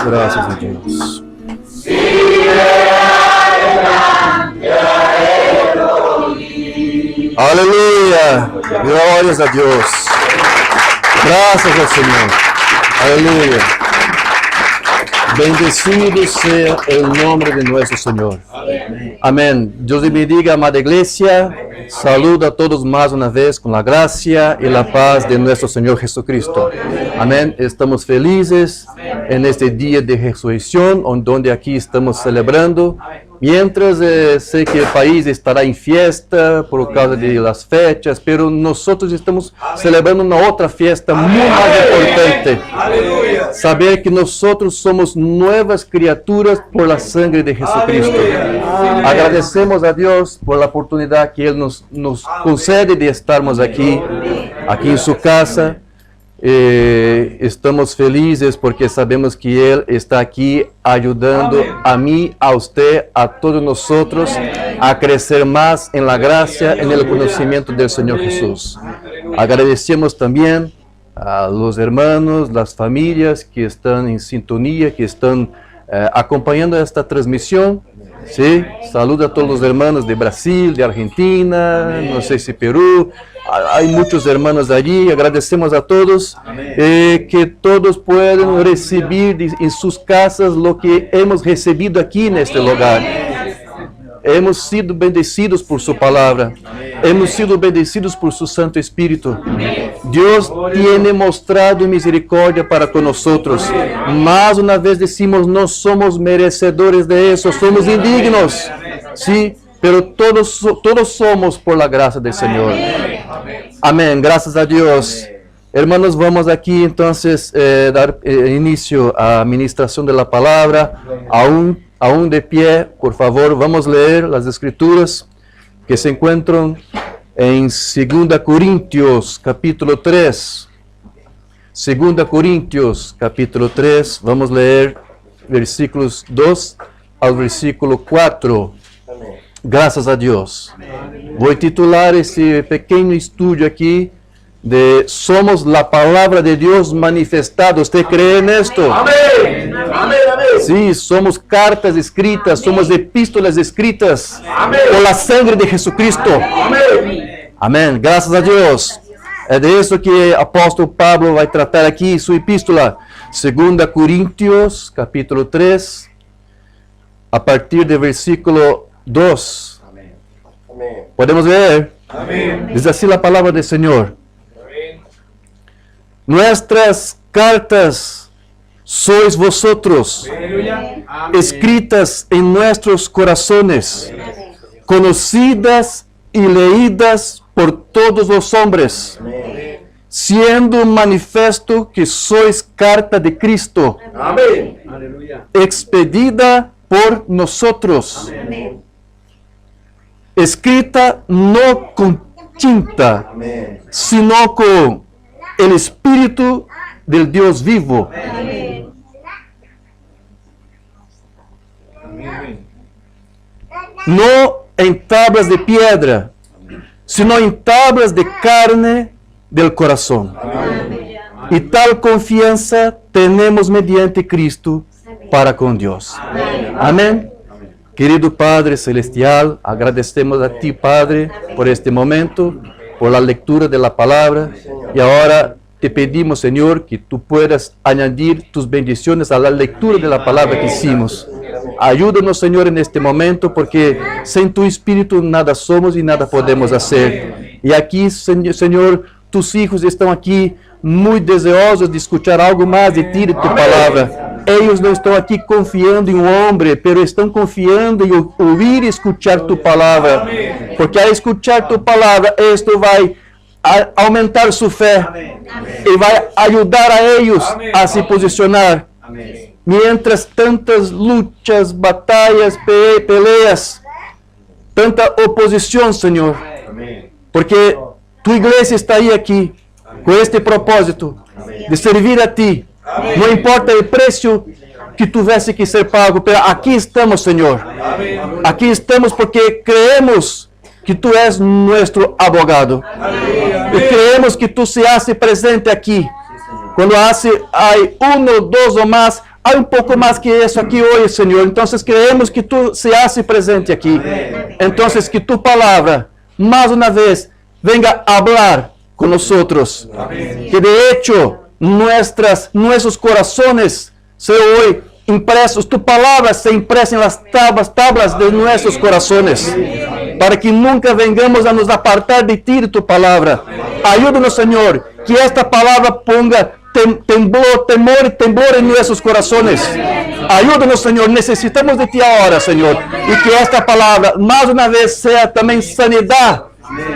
Gracias a Dios. Aleluya. Glorias a Dios. Gracias al Señor. Aleluya. Bendecido sea el nombre de nuestro Señor. Amén. Dios te bendiga, amada iglesia. Saluda a todos más una vez con la gracia y la paz de nuestro Señor Jesucristo. Amén. Estamos felices en este día de resurrección, donde aquí estamos celebrando. Mientras sé que el país estará en fiesta por causa de las fechas, pero nosotros estamos celebrando una otra fiesta muy más importante. Saber que nosotros somos nuevas criaturas por la sangre de Jesucristo. Agradecemos a Dios por la oportunidad que Él nos concede de estarmos aquí en su casa. Estamos felices porque sabemos que Él está aquí ayudando a mí, a usted, a todos nosotros a crecer más en la gracia, en el conocimiento del Señor Jesús. Agradecemos también a los hermanos, las familias que están en sintonía, que están acompañando esta transmisión. Sí, saludo a todos los hermanos de Brasil, de Argentina, no sé si Perú. Hay muchos hermanos allí. Agradecemos a todos que todos puedan recibir en sus casas lo que hemos recibido aquí en este lugar. Hemos sido bendecidos por su palabra. Hemos sido bendecidos por su Santo Espíritu. Dios tiene mostrado misericordia para con nosotros. Más una vez decimos, no somos merecedores de eso, somos indignos. Sí, pero todos somos por la gracia del Señor. Amén, gracias a Dios. Hermanos, vamos aquí entonces dar inicio a la administración de la palabra. Aún de pie, por favor, vamos a leer las escrituras que se encuentran en 2 Corintios capítulo 3. 2 Corintios capítulo 3, vamos a leer versículos 2 al versículo 4. Gracias a Dios. Voy a titular este pequeño estudio aquí de Somos la palabra de Dios manifestada. ¿Usted cree en esto? Amén. Amén, amén. Sí, somos cartas escritas, somos epístolas escritas Amén. por la sangre de Jesucristo. Amén. Amén. Gracias a Dios. Es de eso que el apóstol Pablo va a tratar aquí en su epístola. 2 Corintios, capítulo 3, a partir del versículo 2. Amén. ¿Podemos leer? Amén. Dice así la palabra del Señor. Nuestras cartas sois vosotros, escritas en nuestros corazones, conocidas y leídas por todos los hombres, siendo manifiesto que sois carta de Cristo, Amén. expedida por nosotros, escrita no con tinta, Amén. sino con el Espíritu del Dios vivo. No en tablas de piedra, sino en tablas de carne del corazón. Y tal confianza tenemos mediante Cristo para con Dios. Amén. Querido Padre Celestial, agradecemos a ti, Padre, por este momento, por la lectura de la palabra. Y ahora te pedimos, Señor, que tú puedas añadir tus bendiciones a la lectura de la palabra que hicimos. Ayúdanos, Señor, en este momento, porque sin tu Espíritu nada somos y nada podemos hacer. Y aquí, Señor, tus hijos están aquí muy deseosos de escuchar algo más de ti, de tu palabra. Ellos no están aquí confiando en un hombre, pero están confiando en oír y escuchar tu palabra. Porque al escuchar tu palabra, esto va a aumentar su fe y va a ayudar a ellos a se posicionar. Mientras tantas luchas, batallas, peleas, tanta oposición, Señor. Porque tu iglesia está ahí aquí con este propósito de servir a ti. No importa el precio que tuviese que ser pago, pero aquí estamos, Señor. Aquí estamos porque creemos que tú eres nuestro abogado. Y creemos que tú se haces presente aquí. Cuando hay uno, dos o más, hay un poco más que eso aquí hoy, Señor. Entonces creemos que tú se haces presente aquí. Entonces que tu palabra, más una vez, venga a hablar con nosotros. Que de hecho nuestros corazones sean hoy impresos, tu palabra se impresa en las tablas de nuestros corazones, para que nunca vengamos a nos apartar de ti, de tu palabra. Ayúdanos, Señor, que esta palabra ponga temor y temblor en nuestros corazones. Ayúdanos, Señor, necesitamos de ti ahora, Señor, y que esta palabra, más una vez, sea también sanidad,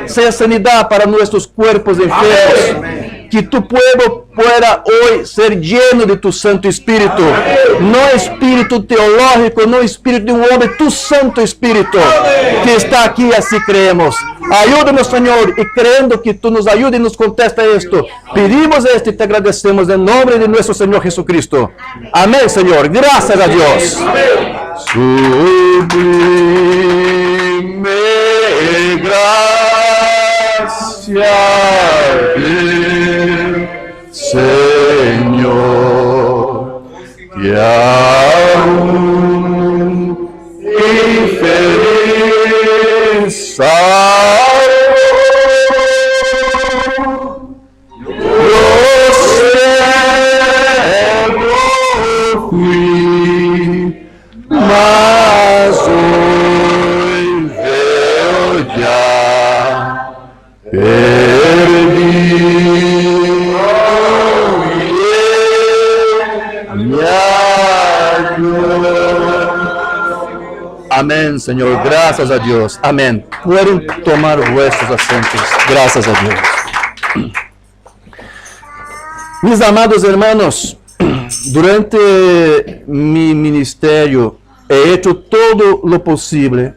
sea sanidad para nuestros cuerpos enfermos. Que tu pueblo pueda hoy ser lleno de tu Santo Espíritu. No espíritu teológico, no espíritu de un hombre, tu Santo Espíritu que está aquí, así creemos. Ayúdanos, Señor, y creyendo que tú nos ayudes y nos contesta esto. Pedimos esto y te agradecemos en nombre de nuestro Señor Jesucristo. Amén, Señor. Gracias a Dios. Sublime gracia, Señor, que aún infeliz yo ciego fui, mas hoy veo ya Amén, Señor. Gracias a Dios. Amén. Pueden tomar vuestros asientos. Gracias a Dios. Mis amados hermanos, durante mi ministerio he hecho todo lo posible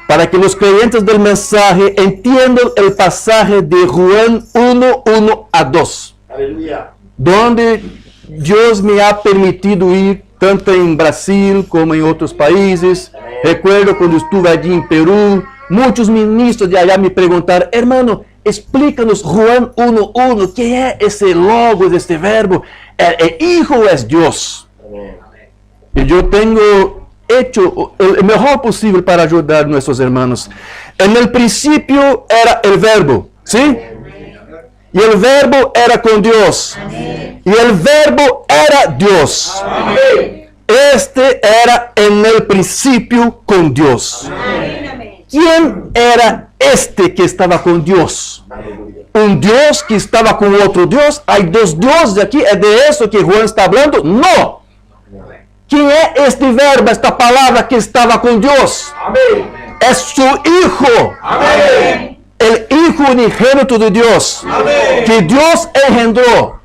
para que los creyentes del mensaje entiendan el pasaje de Juan 1:1 a 2. Aleluya. Donde Dios me ha permitido ir tanto en Brasil como en otros países. Recuerdo cuando estuve allí en Perú, muchos ministros de allá me preguntaron: hermano, explícanos Juan 1:1, ¿qué es ese logos, este verbo? ¿El Hijo es Dios? Y yo tengo hecho el mejor posible para ayudar a nuestros hermanos. En el principio era el verbo, ¿sí? Y el verbo era con Dios. Y el verbo era Dios. Este era en el principio con Dios. ¿Quién era este que estaba con Dios? ¿Un Dios que estaba con otro Dios? ¿Hay dos dioses aquí? ¿Es de eso que Juan está hablando? No. ¿Quién es este verbo, esta palabra que estaba con Dios? Es su Hijo. El Hijo unigénito de Dios. Que Dios engendró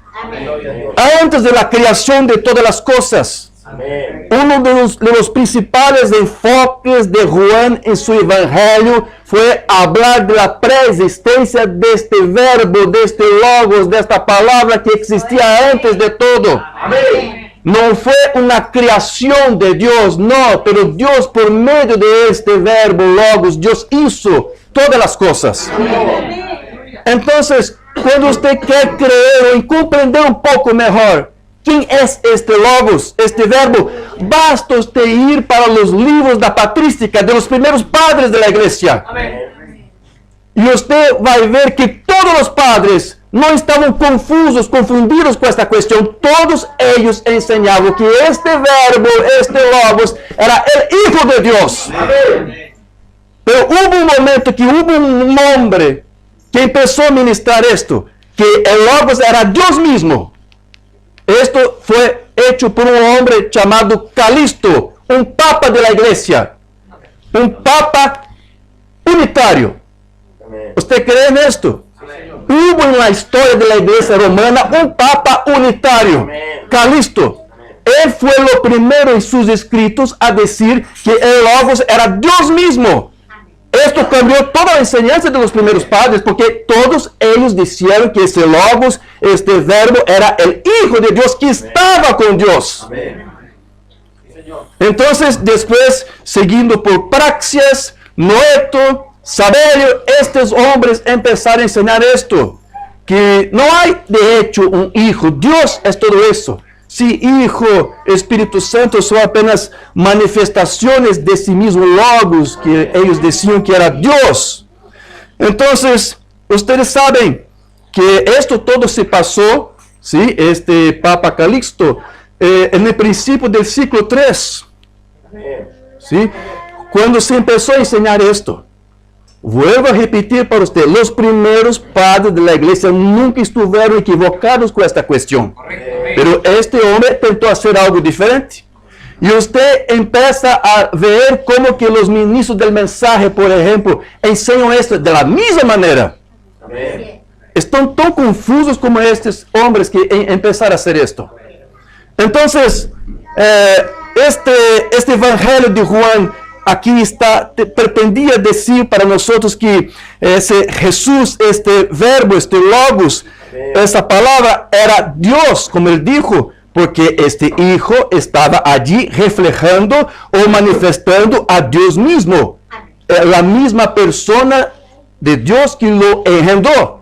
antes de la creación de todas las cosas. Uno de los principales enfoques de Juan en su evangelio fue hablar de la preexistencia de este verbo, de este logos, de esta palabra que existía antes de todo. No fue una creación de Dios, no, pero Dios por medio de este verbo, logos, Dios hizo todas las cosas. Entonces, cuando usted quiere creer y comprender un poco mejor quién es este logos, este verbo, basta usted ir para los libros de patrística de los primeros padres de la iglesia. Y usted va a ver que todos los padres no estaban confundidos con esta cuestión. Todos ellos enseñaban que este verbo, este logos, era el Hijo de Dios. Pero hubo un momento que hubo un hombre que empezó a ministrar esto, que el logos era Dios mismo. Esto fue hecho por un hombre llamado Calisto, un papa de la iglesia, un papa unitario. ¿Usted cree en esto? Hubo en la historia de la iglesia romana un papa unitario, Calisto. Él fue lo primero en sus escritos a decir que el logos era Dios mismo. Esto cambió toda la enseñanza de los primeros padres, porque todos ellos dijeron que ese logos, este verbo, era el Hijo de Dios que estaba con Dios. Entonces, después, siguiendo por Praxias, Noeto, Saberio, estos hombres empezaron a enseñar esto, que no hay de hecho un hijo, Dios es todo eso. Si Hijo, Espíritu Santo son apenas manifestaciones de sí mismo, logos, que ellos decían que era Dios. Entonces, ustedes saben que esto todo se pasó, ¿sí? Este Papa Calixto, en el principio del siglo III, ¿sí? Cuando se empezó a enseñar esto. Vuelvo a repetir para usted, los primeros padres de la iglesia nunca estuvieron equivocados con esta cuestión. Pero este hombre tentó hacer algo diferente. Y usted empieza a ver cómo que los ministros del mensaje, por ejemplo, enseñan esto de la misma manera. Están tan confusos como estos hombres que empezaron a hacer esto. Entonces, este evangelio de Juan aquí está, pretendía decir para nosotros que ese Jesús, este verbo, este logos, esa palabra era Dios, como él dijo, porque este Hijo estaba allí reflejando o manifestando a Dios mismo, la misma persona de Dios que lo engendró.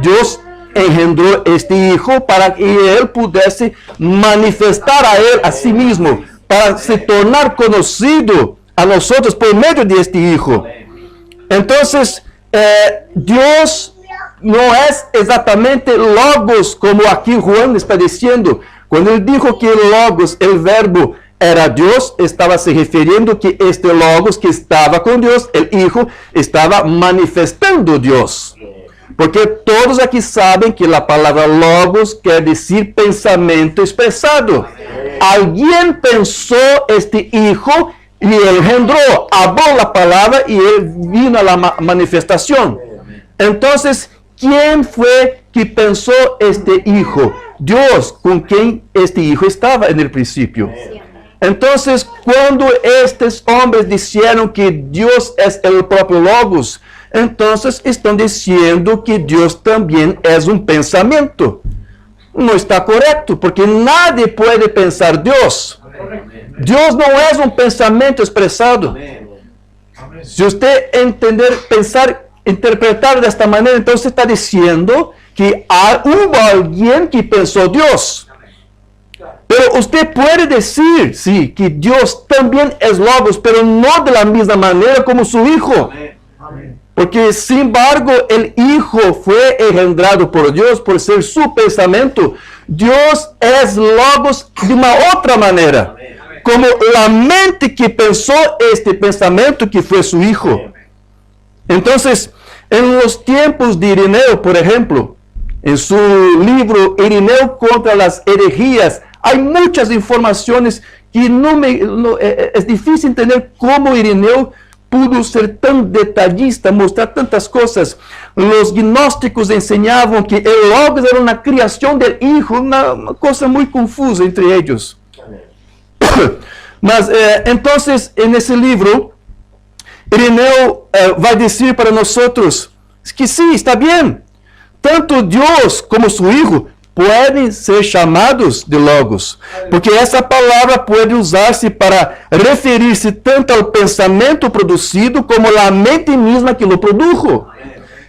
Dios engendró este Hijo para que él pudiese manifestar a él a sí mismo, para se tornar conocido a nosotros por medio de este Hijo. Entonces, Dios no es exactamente logos como aquí Juan está diciendo. Cuando él dijo que el logos, el verbo, era Dios, estaba se refiriendo que este logos que estaba con Dios, el Hijo, estaba manifestando Dios. Porque todos aquí saben que la palabra logos quiere decir pensamiento expresado. Alguien pensó este Hijo y engendró, habló la palabra y él vino a la manifestación. Entonces, ¿quién fue que pensó este Hijo? Dios, con quien este Hijo estaba en el principio. Entonces, cuando estos hombres dijeron que Dios es el propio Logos, entonces están diciendo que Dios también es un pensamiento. No está correcto, porque nadie puede pensar Dios. Dios no es un pensamiento expresado. Si usted entender, pensar, interpretar de esta manera, entonces está diciendo que hubo alguien que pensó Dios. Pero usted puede decir, sí, que Dios también es Logos, pero no de la misma manera como su Hijo. Porque, sin embargo, el Hijo fue engendrado por Dios por ser su pensamiento. Dios es Logos de una otra manera. Como la mente que pensó este pensamiento que fue su Hijo. Entonces, en los tiempos de Ireneo, por ejemplo, en su libro Ireneo contra las herejías, hay muchas informaciones que es difícil entender cómo Ireneo pudo ser tan detallista, mostrar tantas cosas. Los gnósticos enseñaban que el Logos era una creación del Hijo, una cosa muy confusa entre ellos. Mas, entonces, en ese libro, Ireneo va a decir para nosotros que sí, está bien. Tanto Dios como su Hijo pueden ser llamados de Logos, porque essa palavra pode usar-se para referir-se tanto ao pensamento produzido como à mente mesma que lo produjo.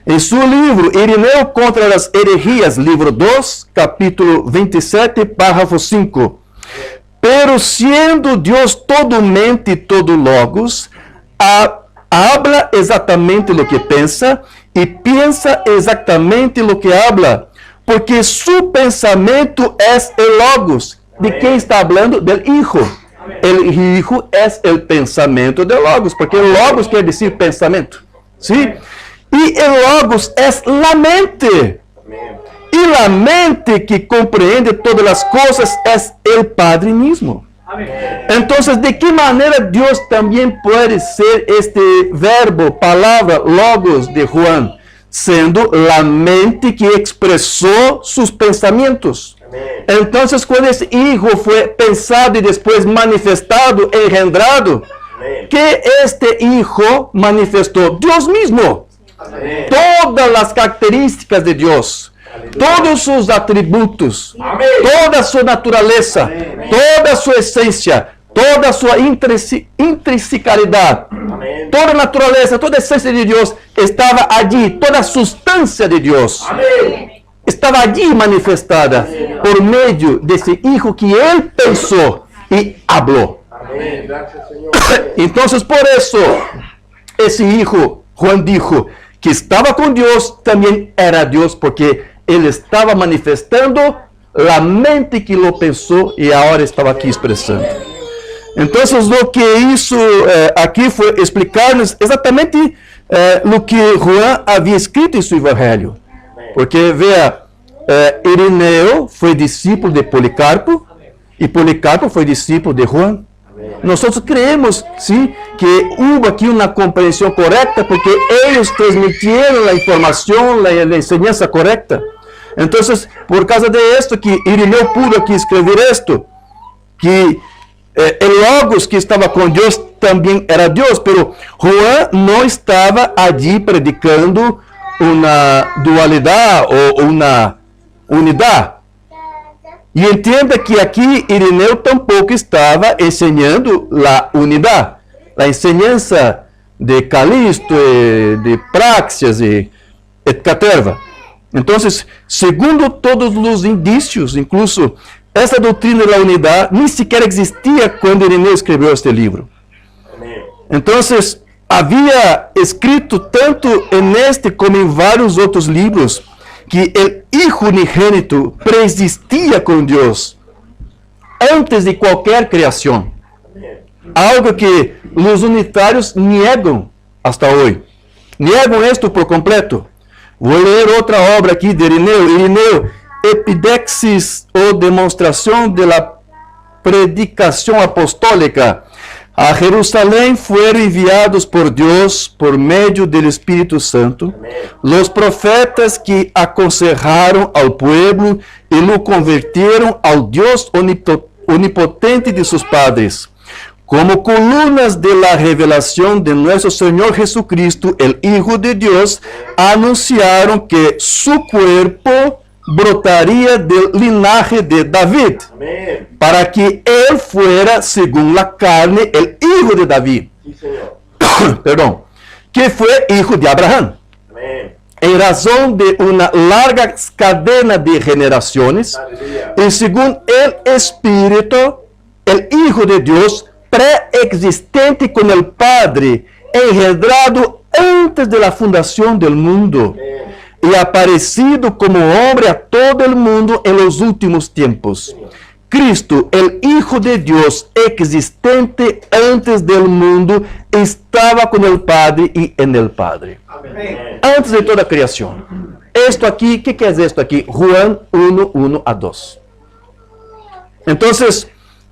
Em seu livro, Ireneo contra as herejías, livro 2, capítulo 27, parágrafo 5. Pero siendo Deus todo mente e todo Logos, habla exatamente lo que pensa e pensa exatamente lo que habla. Porque su pensamento es el Logos. ¿De quem está hablando? Del Hijo. El Hijo es el pensamiento del Logos, porque el Logos quiere decir pensamiento. ¿Sí? Y el Logos es la mente. Y la mente que comprende todas las cosas es el Padre mismo. Entonces, ¿de qué manera Dios también puede ser este verbo, palabra, Logos de Juan? Siendo la mente que expresó sus pensamientos. Entonces, cuando ese Hijo fue pensado y después manifestado, engendrado, ¿qué este Hijo manifestó? Dios mismo. Todas las características de Dios, todos sus atributos, toda su naturaleza, toda su esencia, toda sua intrinsecalidade, Amém. toda a natureza, toda a essência de Deus estava ali, toda a substância de Deus Amém. estava ali manifestada por meio desse Hijo que Ele pensou e falou. Amém. Graças ao Senhor. Então, por isso, esse Hijo, Juan dijo, que estava com Deus, também era Deus, porque Ele estava manifestando a mente que lo pensou e agora estava aqui expressando. Então, o que isso aqui foi explicar-nos exatamente o que Juan havia escrito em seu evangelho. Porque, veja, Irineu foi discípulo de Policarpo e Policarpo foi discípulo de Juan. Nós creemos, sim, que houve aqui uma compreensão correta porque eles transmitiram a informação, a enseñanza correta. Então, por causa de esto que Irineu pudo aqui escrever esto, que o Logos que estava com Deus também era Deus, pero Juan não estava ali predicando uma dualidade ou uma unidade. E entenda que aqui Irineu tampouco estava ensinando a unidade, a enseñanza de Calisto, de Praxeas e etc. Então, segundo todos os indícios, incluso essa doutrina da unidade nem sequer existia quando Irineu escreveu este livro. Então, havia escrito tanto neste como em vários outros livros que o Hijo unigênito preexistia com Deus antes de qualquer criação. Algo que os unitários negam hasta hoje. Negam isto por completo. Vou ler outra obra aqui de Irineu. Irineu, Epidexis ou Demonstração de la Predicação Apostólica. A Jerusalém foram enviados por Deus por meio do Espírito Santo os profetas que aconselharam ao pueblo e lo converteram ao Deus onipotente de seus padres. Como colunas de la revelación de nuestro Señor Jesucristo, el Hijo de Dios, anunciaron que su cuerpo brotaría del linaje de David, Amém. para que él fuera, según la carne, el Hijo de David, Sim, Senhor. perdón, que fue hijo de Abraham. Amém. En razón de una larga cadena de generaciones, Aleluia. y según el Espíritu, el Hijo de Dios, preexistente con el Padre, engendrado antes de la fundación del mundo, y aparecido como hombre a todo el mundo en los últimos tiempos. Cristo, el Hijo de Dios, existente antes del mundo, estaba con el Padre y en el Padre. Amém. Antes de toda a criação. Esto aqui, ¿qué quer dizer esto aqui? Juan 1:1-2. Então,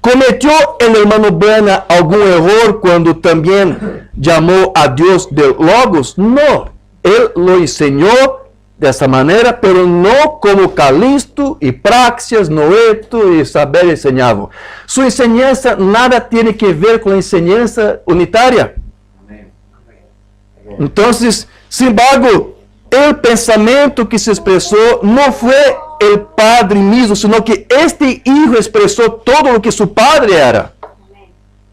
¿cometió el hermano Brana algún error cuando también llamó a Dios de Logos? No, él lo enseñó de esa manera, pero no como Calisto y Praxeas, Noeto y Saber enseñaban. Su enseñanza nada tiene que ver con la enseñanza unitaria. Entonces, sin embargo, el pensamiento que se expresó no fue el Padre mismo, sino que este Hijo expresó todo lo que su Padre era.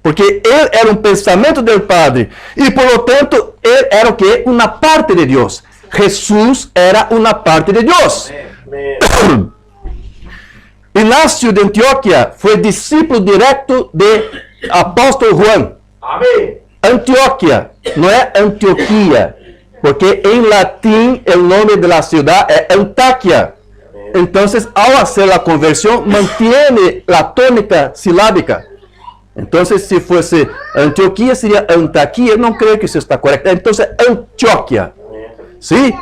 Porque él era un pensamiento del Padre. Y por lo tanto, él era o qué? Una parte de Dios. Jesús era una parte de Dios. Amém. Ignacio de Antioquia fue discípulo directo de apóstolo Juan. Amém. Antioquia, no es Antioquía, porque en latín el nombre de la ciudad es Antáquia. Entonces, al hacer la conversión, mantiene la tónica silábica. Entonces, si fuese Antioquía, sería Antaquia. No creo que eso está correcto. Entonces, Antioquia. ¿Sí?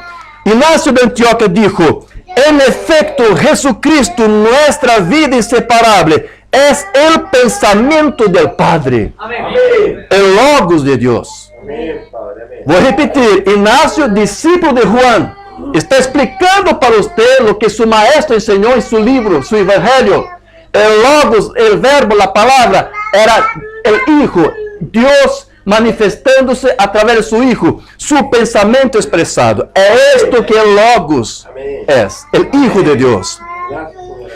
Ignacio de Antioquia dijo, en efecto, Jesucristo, nuestra vida inseparable, es el pensamiento del Padre, Amém. el Logos de Dios. Amém, Padre. Amém. Vou repetir, Ignacio, discípulo de Juan, está explicando para usted lo que su maestro enseñó en su libro, su evangelio. El Logos, el verbo, la palabra, era el Hijo, Dios manifestándose a través de su Hijo, su pensamiento expresado. Es esto que el Logos es, el Hijo de Dios. Graças ao Senhor.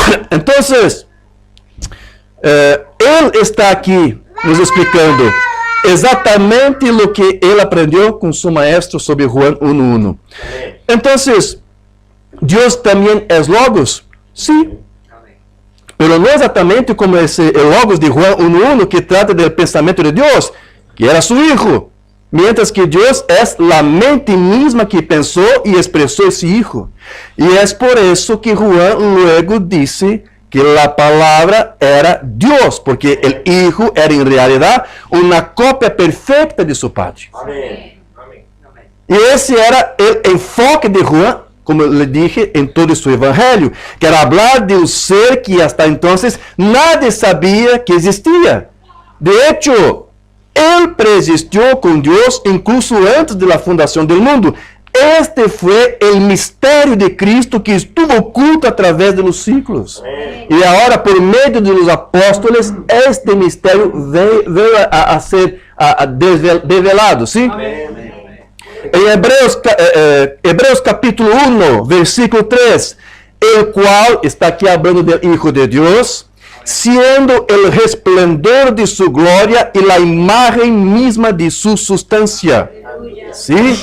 Amém. Entonces, Él está aquí nos explicando exatamente lo que él aprendió con su maestro sobre Juan 1:1. Entonces, ¿Dios también es Logos? Sí. Pero no exatamente como el Logos de Juan 1:1 que trata del pensamiento de Dios, que era su Hijo. Mientras que Dios es la mente misma que pensó y expresó ese Hijo. Y es por eso que Juan luego dice que la palabra era Dios, porque el Hijo era en realidad una copia perfecta de su Padre. Amén. Y ese era el enfoque de Juan, como le dije, en todo su evangelio, que era hablar de un ser que hasta entonces nadie sabía que existía. De hecho, él preexistió con Dios incluso antes de la fundación del mundo. Este fue el misterio de Cristo que estuvo oculto a través de los siglos. Y ahora, por medio de los apóstoles, este misterio veio a ser develado, ¿sí? En Hebreos capítulo 1, versículo 3, el cual está aquí hablando del Hijo de Dios, siendo el resplandor de su gloria y la imagen misma de su sustancia. ¿Sí?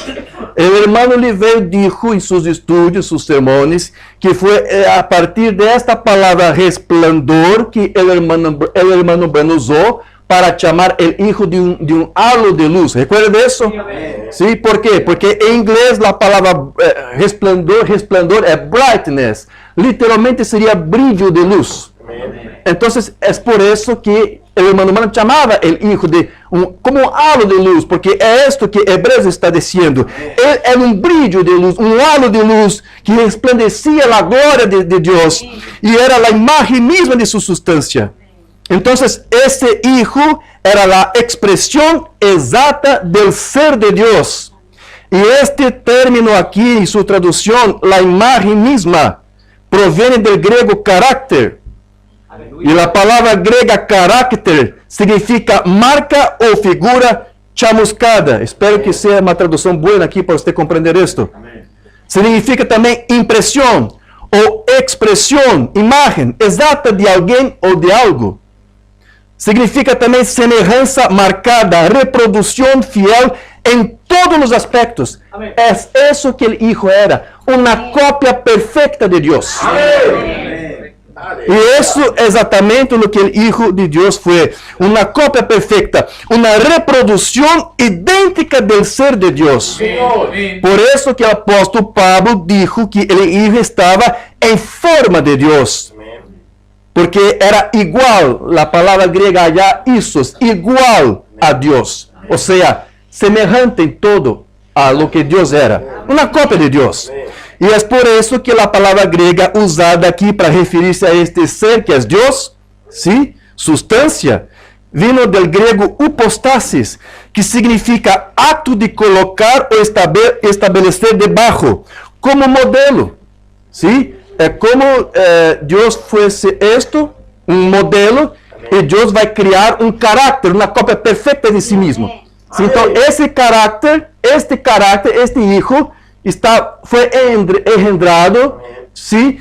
El hermano Oliveira dijo en sus estudios, sus sermones, que fue a partir de esta palabra resplandor que el hermano Breno usó para llamar el hijo de un halo de luz. ¿Recuerda de eso? ¿Sí? ¿Por qué? Porque en inglés la palabra resplandor es brightness. Literalmente sería brillo de luz. Entonces es por eso que el hermano llamaba el hijo como un halo de luz, porque es esto que Hebreos está diciendo. Él era un brillo de luz, un halo de luz que resplandecía la gloria de Dios y era la imagen misma de su sustancia. Entonces, ese hijo era la expresión exacta del ser de Dios. Y este término aquí, en su traducción, la imagen misma, proviene del griego carácter. Y la palabra griega carácter significa marca o figura chamuscada. Espero que sea una traducción buena aquí para usted comprender esto. Significa también impresión o expresión, imagen exacta de alguien o de algo. Significa também semelhança marcada, reprodução fiel em todos os aspectos. Amém. É isso que o Hijo era, uma cópia perfeita de Deus. Amém. E isso é exatamente o que o Hijo de Deus foi, uma cópia perfeita, uma reprodução idêntica do ser de Deus. Amém. Por isso que o apóstolo Pablo dijo que o Hijo estava em forma de Deus. Porque era igual, la palabra griega allá, isos, igual a Dios. O sea, semejante en todo a lo que Dios era. Una copia de Dios. Y es por eso que la palabra griega usada aquí para referirse a este ser que es Dios, ¿sí? Sustancia, vino del griego upostasis, que significa acto de colocar o estabelecer debajo, como modelo, ¿sí? É como Deus fosse esto, um modelo, e Deus vai criar um caráter, uma cópia perfeita de si mesmo. Então, este caráter, este hijo, foi engendrado, ¿sí?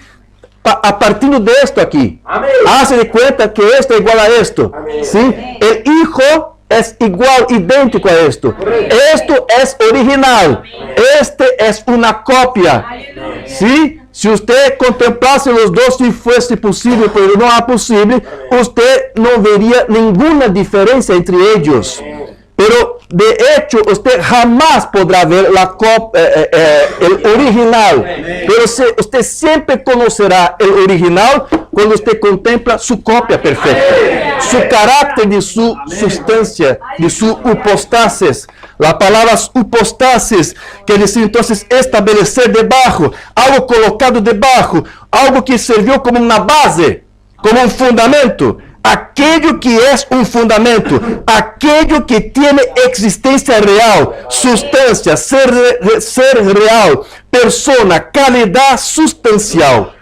A partir de esto aqui. Hace de cuenta que esto é igual a esto. ¿Sí? El hijo es igual, idêntico a esto. Esto es original. Este es una copia. ¿Sí? Se você contemplasse os dois, se fosse possível, mas não é possível, você não veria nenhuma diferença entre eles. Pero, de hecho, você jamais poderá ver o original. Pero você sempre conhecerá o original quando você contempla sua cópia perfeita, seu caráter de sua substância, de sua upostasis. La palabra upostasis quer dizer, então, estabelecer debaixo, algo colocado debaixo, algo que serviu como uma base, como um fundamento. Aquello que es un fundamento, aquello que tiene existencia real, sustancia, ser real, persona, calidad sustancial.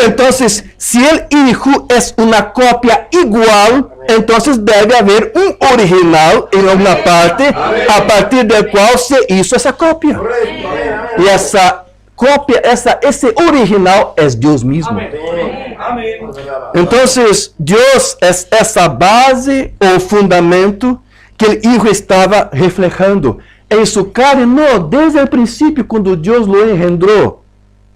Entonces, si el Hijo es una copia igual, entonces debe haber un original en alguna parte, a partir del cual se hizo esa copia. Y esa copia, ese original es Dios mismo. Entonces, Dios es esa base o fundamento que el Hijo estaba reflejando. En su carne, no, desde el principio, cuando Dios lo engendró,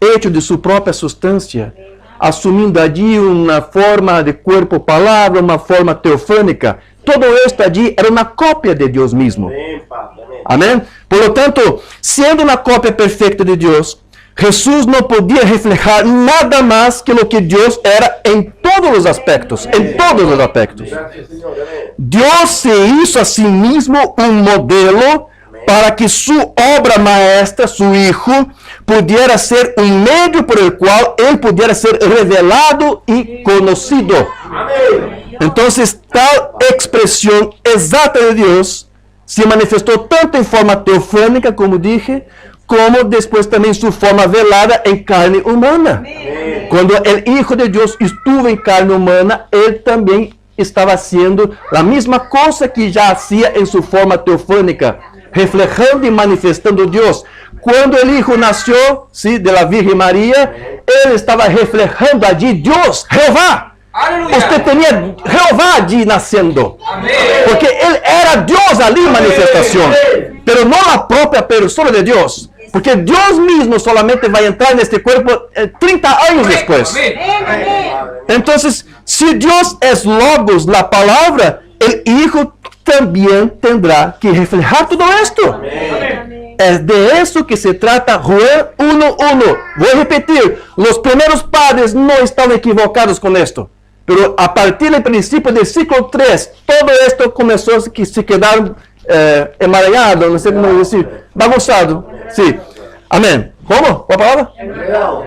hecho de su propia sustancia, asumiendo allí una forma de cuerpo-palabra, una forma teofánica. Todo esto allí era una copia de Dios mismo. Amén. Por lo tanto, siendo una copia perfecta de Dios, Jesús no podía reflejar nada más que lo que Dios era en todos los aspectos, en todos los aspectos. Dios se hizo a sí mismo un modelo para que su obra maestra, su Hijo, pudiera ser un medio por el cual Él pudiera ser revelado y conocido. Entonces, tal expresión exacta de Dios se manifestó tanto en forma teofánica, como dije, como después también su forma velada en carne humana. Cuando el Hijo de Dios estuvo en carne humana, Él también estaba haciendo la misma cosa que ya hacía en su forma teofánica, reflejando y manifestando Dios. Cuando el Hijo nació, ¿sí?, de la Virgen María, Él estaba reflejando allí Dios, Jehová. ¡Aleluya! Usted tenía Jehová allí naciendo. ¡Amén! Porque Él era Dios allí en manifestación, pero no la propia persona de Dios. Porque Dios mismo solamente va a entrar en este cuerpo 30 años después. Entonces, si Dios es Logos, la palabra, el Hijo también tendrá que reflejar todo esto. Amén. Es de eso que se trata Juan 1:1. Voy a repetir, los primeros padres no estaban equivocados con esto. Pero a partir del principio del siglo 3, todo esto comenzó a se quedar emaranhado, no sé cómo decir, bagunçado. Sí. Amén. ¿Cómo? ¿Cuál palabra?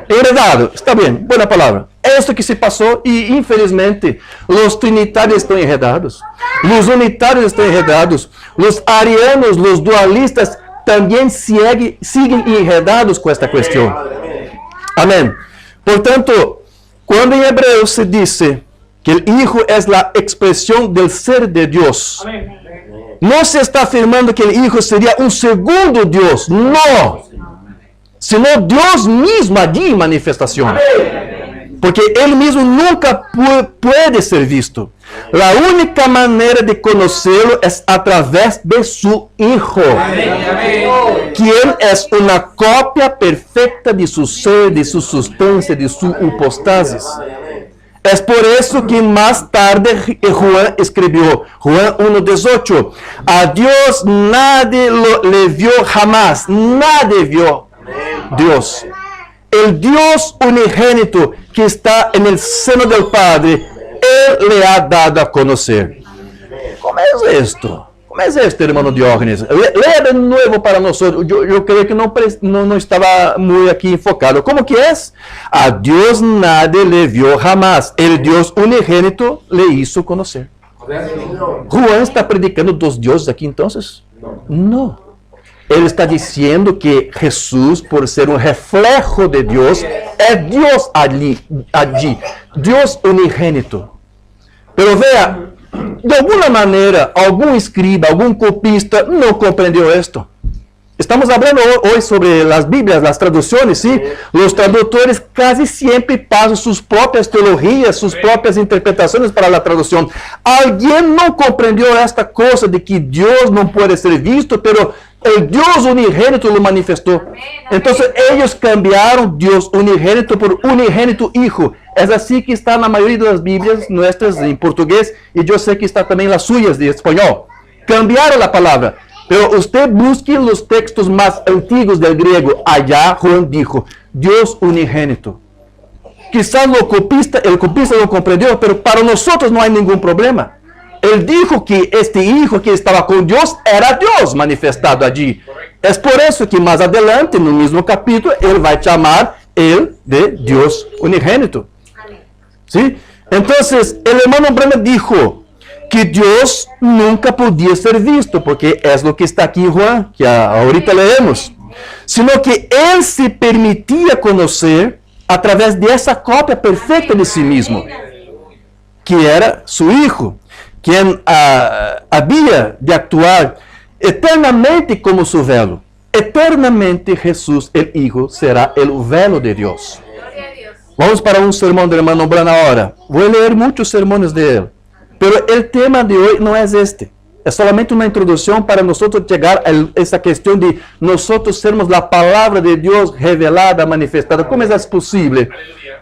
Heredado. Está bien, buena palabra. Esto que se pasó y infelizmente los trinitarios están enredados. Los unitarios están enredados. Los arianos, los dualistas también siguen enredados con esta cuestión. Amén. Por tanto, cuando en hebreo se dice que el Hijo es la expresión del ser de Dios, no se está afirmando que el Hijo sería un segundo Dios, no, sino Dios mismo allí en manifestación. Porque Él mismo nunca puede ser visto. La única manera de conocerlo es a través de su Hijo, quien es una copia perfecta de su ser, de su sustancia, de su hipostasis. Es por eso que más tarde Juan escribió, Juan 1:18, a Dios nadie le vio jamás, nadie vio Dios. El Dios unigénito que está en el seno del Padre, Él le ha dado a conocer. ¿Cómo es esto? ¿Cómo es esto, hermano Diógenes? Lea de nuevo para nosotros. Yo creo que no estaba muy aquí enfocado. ¿Cómo que es? A Dios nadie le vio jamás. El Dios unigénito le hizo conocer. ¿Juan está predicando dos dioses aquí entonces? No. Él está diciendo que Jesús, por ser un reflejo de Dios, es Dios allí. Dios unigénito. Pero vea, de alguna manera, algún escriba, algún copista no comprendió esto. Estamos hablando hoy sobre las Biblias, las traducciones, ¿sí? Los traductores casi siempre pasan sus propias teologías, sus propias interpretaciones para la traducción. Alguien no comprendió esta cosa de que Dios no puede ser visto, pero el Dios unigénito lo manifestó. Entonces ellos cambiaron Dios unigénito por unigénito Hijo. Es así que está en la mayoría de las Biblias nuestras en portugués, y yo sé que está también en las suyas de español. Cambiaron la palabra. Pero usted busque los textos más antiguos del griego. Allá Juan dijo, Dios unigénito. Quizás el copista lo comprendió, pero para nosotros no hay ningún problema. Él dijo que este Hijo que estaba con Dios era Dios manifestado allí. Es por eso que más adelante, en el mismo capítulo, Él va a llamar Él de Dios unigénito. ¿Sí? Entonces, el hermano Branham dijo que Dios nunca podía ser visto, porque es lo que está aquí en Juan, que ahorita leemos, sino que Él se permitía conocer a través de esa copia perfecta de sí mismo, que era su Hijo, quien había de actuar eternamente como su velo. eternamente Jesús, el Hijo, será el velo de Dios. Vamos para un sermón del hermano Branham ahora. Voy a leer muchos sermones de él. Pero el tema de hoy no es este. Es solamente una introducción para nosotros llegar a esa cuestión de nosotros sermos la palabra de Dios revelada, manifestada. ¿Cómo es posible?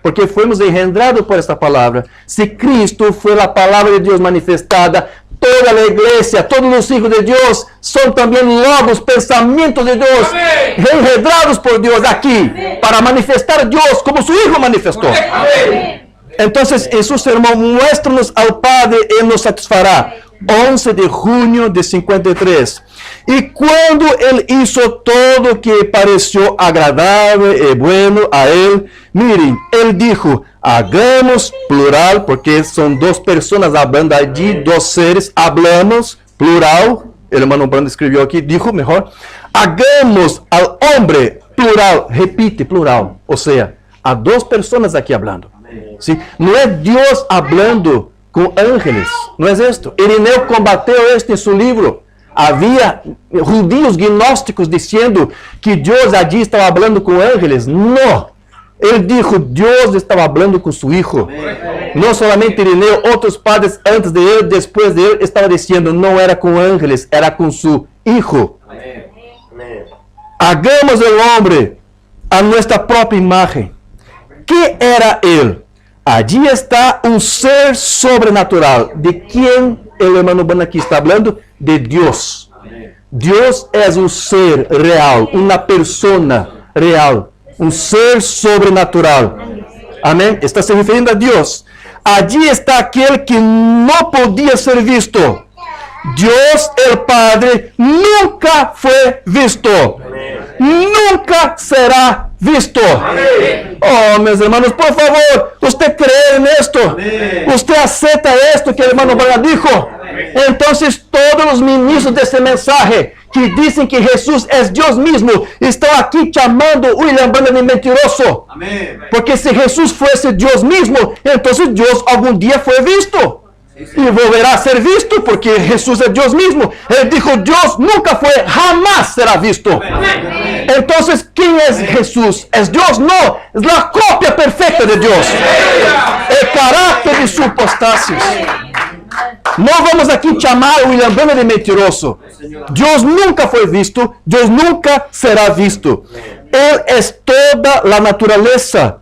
Porque fuimos engendrados por esta palabra. Si Cristo fue la palabra de Dios manifestada, toda la iglesia, todos los hijos de Dios son también logos, pensamientos de Dios, engendrados por Dios aquí, para manifestar a Dios como su Hijo manifestó. Entonces, en su sermón, muéstranos al Padre, Él nos satisfará. 11 de junio de 53. Y cuando Él hizo todo que pareció agradable y bueno a Él, miren, Él dijo, hagamos plural, porque son dos personas hablando allí, dos seres, hablamos plural, el hermano Brando escribió aquí, dijo mejor, hagamos al hombre plural, repite plural, o sea, a dos personas aquí hablando. ¿Sí? No es Dios hablando con ángeles, no es esto. Irineo combateu esto en su libro. Había judíos gnósticos diciendo que Dios allí estaba hablando con ángeles. No, él dijo, Dios estaba hablando con su Hijo. No solamente Irineo, otros padres antes de él, después de él, estaban diciendo, no era con ángeles, era con su Hijo. Hagamos el hombre a nuestra propia imagen. ¿Qué era él? Allí está un ser sobrenatural. ¿De quién el hermano Branham aquí está hablando? De Dios. Dios es un ser real, una persona real, un ser sobrenatural. Amén. Está se refiriendo a Dios. Allí está aquel que no podía ser visto. Dios el Padre nunca fue visto. Nunca será visto. Oh, mis hermanos, por favor, usted cree en esto. Usted acepta esto que el hermano Branham dijo. Entonces todos los ministros de ese mensaje que dicen que Jesús es Dios mismo están aquí llamando a William Branham de mentiroso. Porque si Jesús fuese Dios mismo, entonces Dios algún día fue visto. Y volverá a ser visto porque Jesús es Dios mismo. Él dijo, Dios nunca fue, jamás será visto. Entonces, ¿quién es Jesús? ¿Es Dios? No, es la copia perfecta de Dios. El carácter de su hipostasis. No vamos aquí a llamar a William Branham de mentiroso. Dios nunca fue visto, Dios nunca será visto. Él es toda la naturaleza.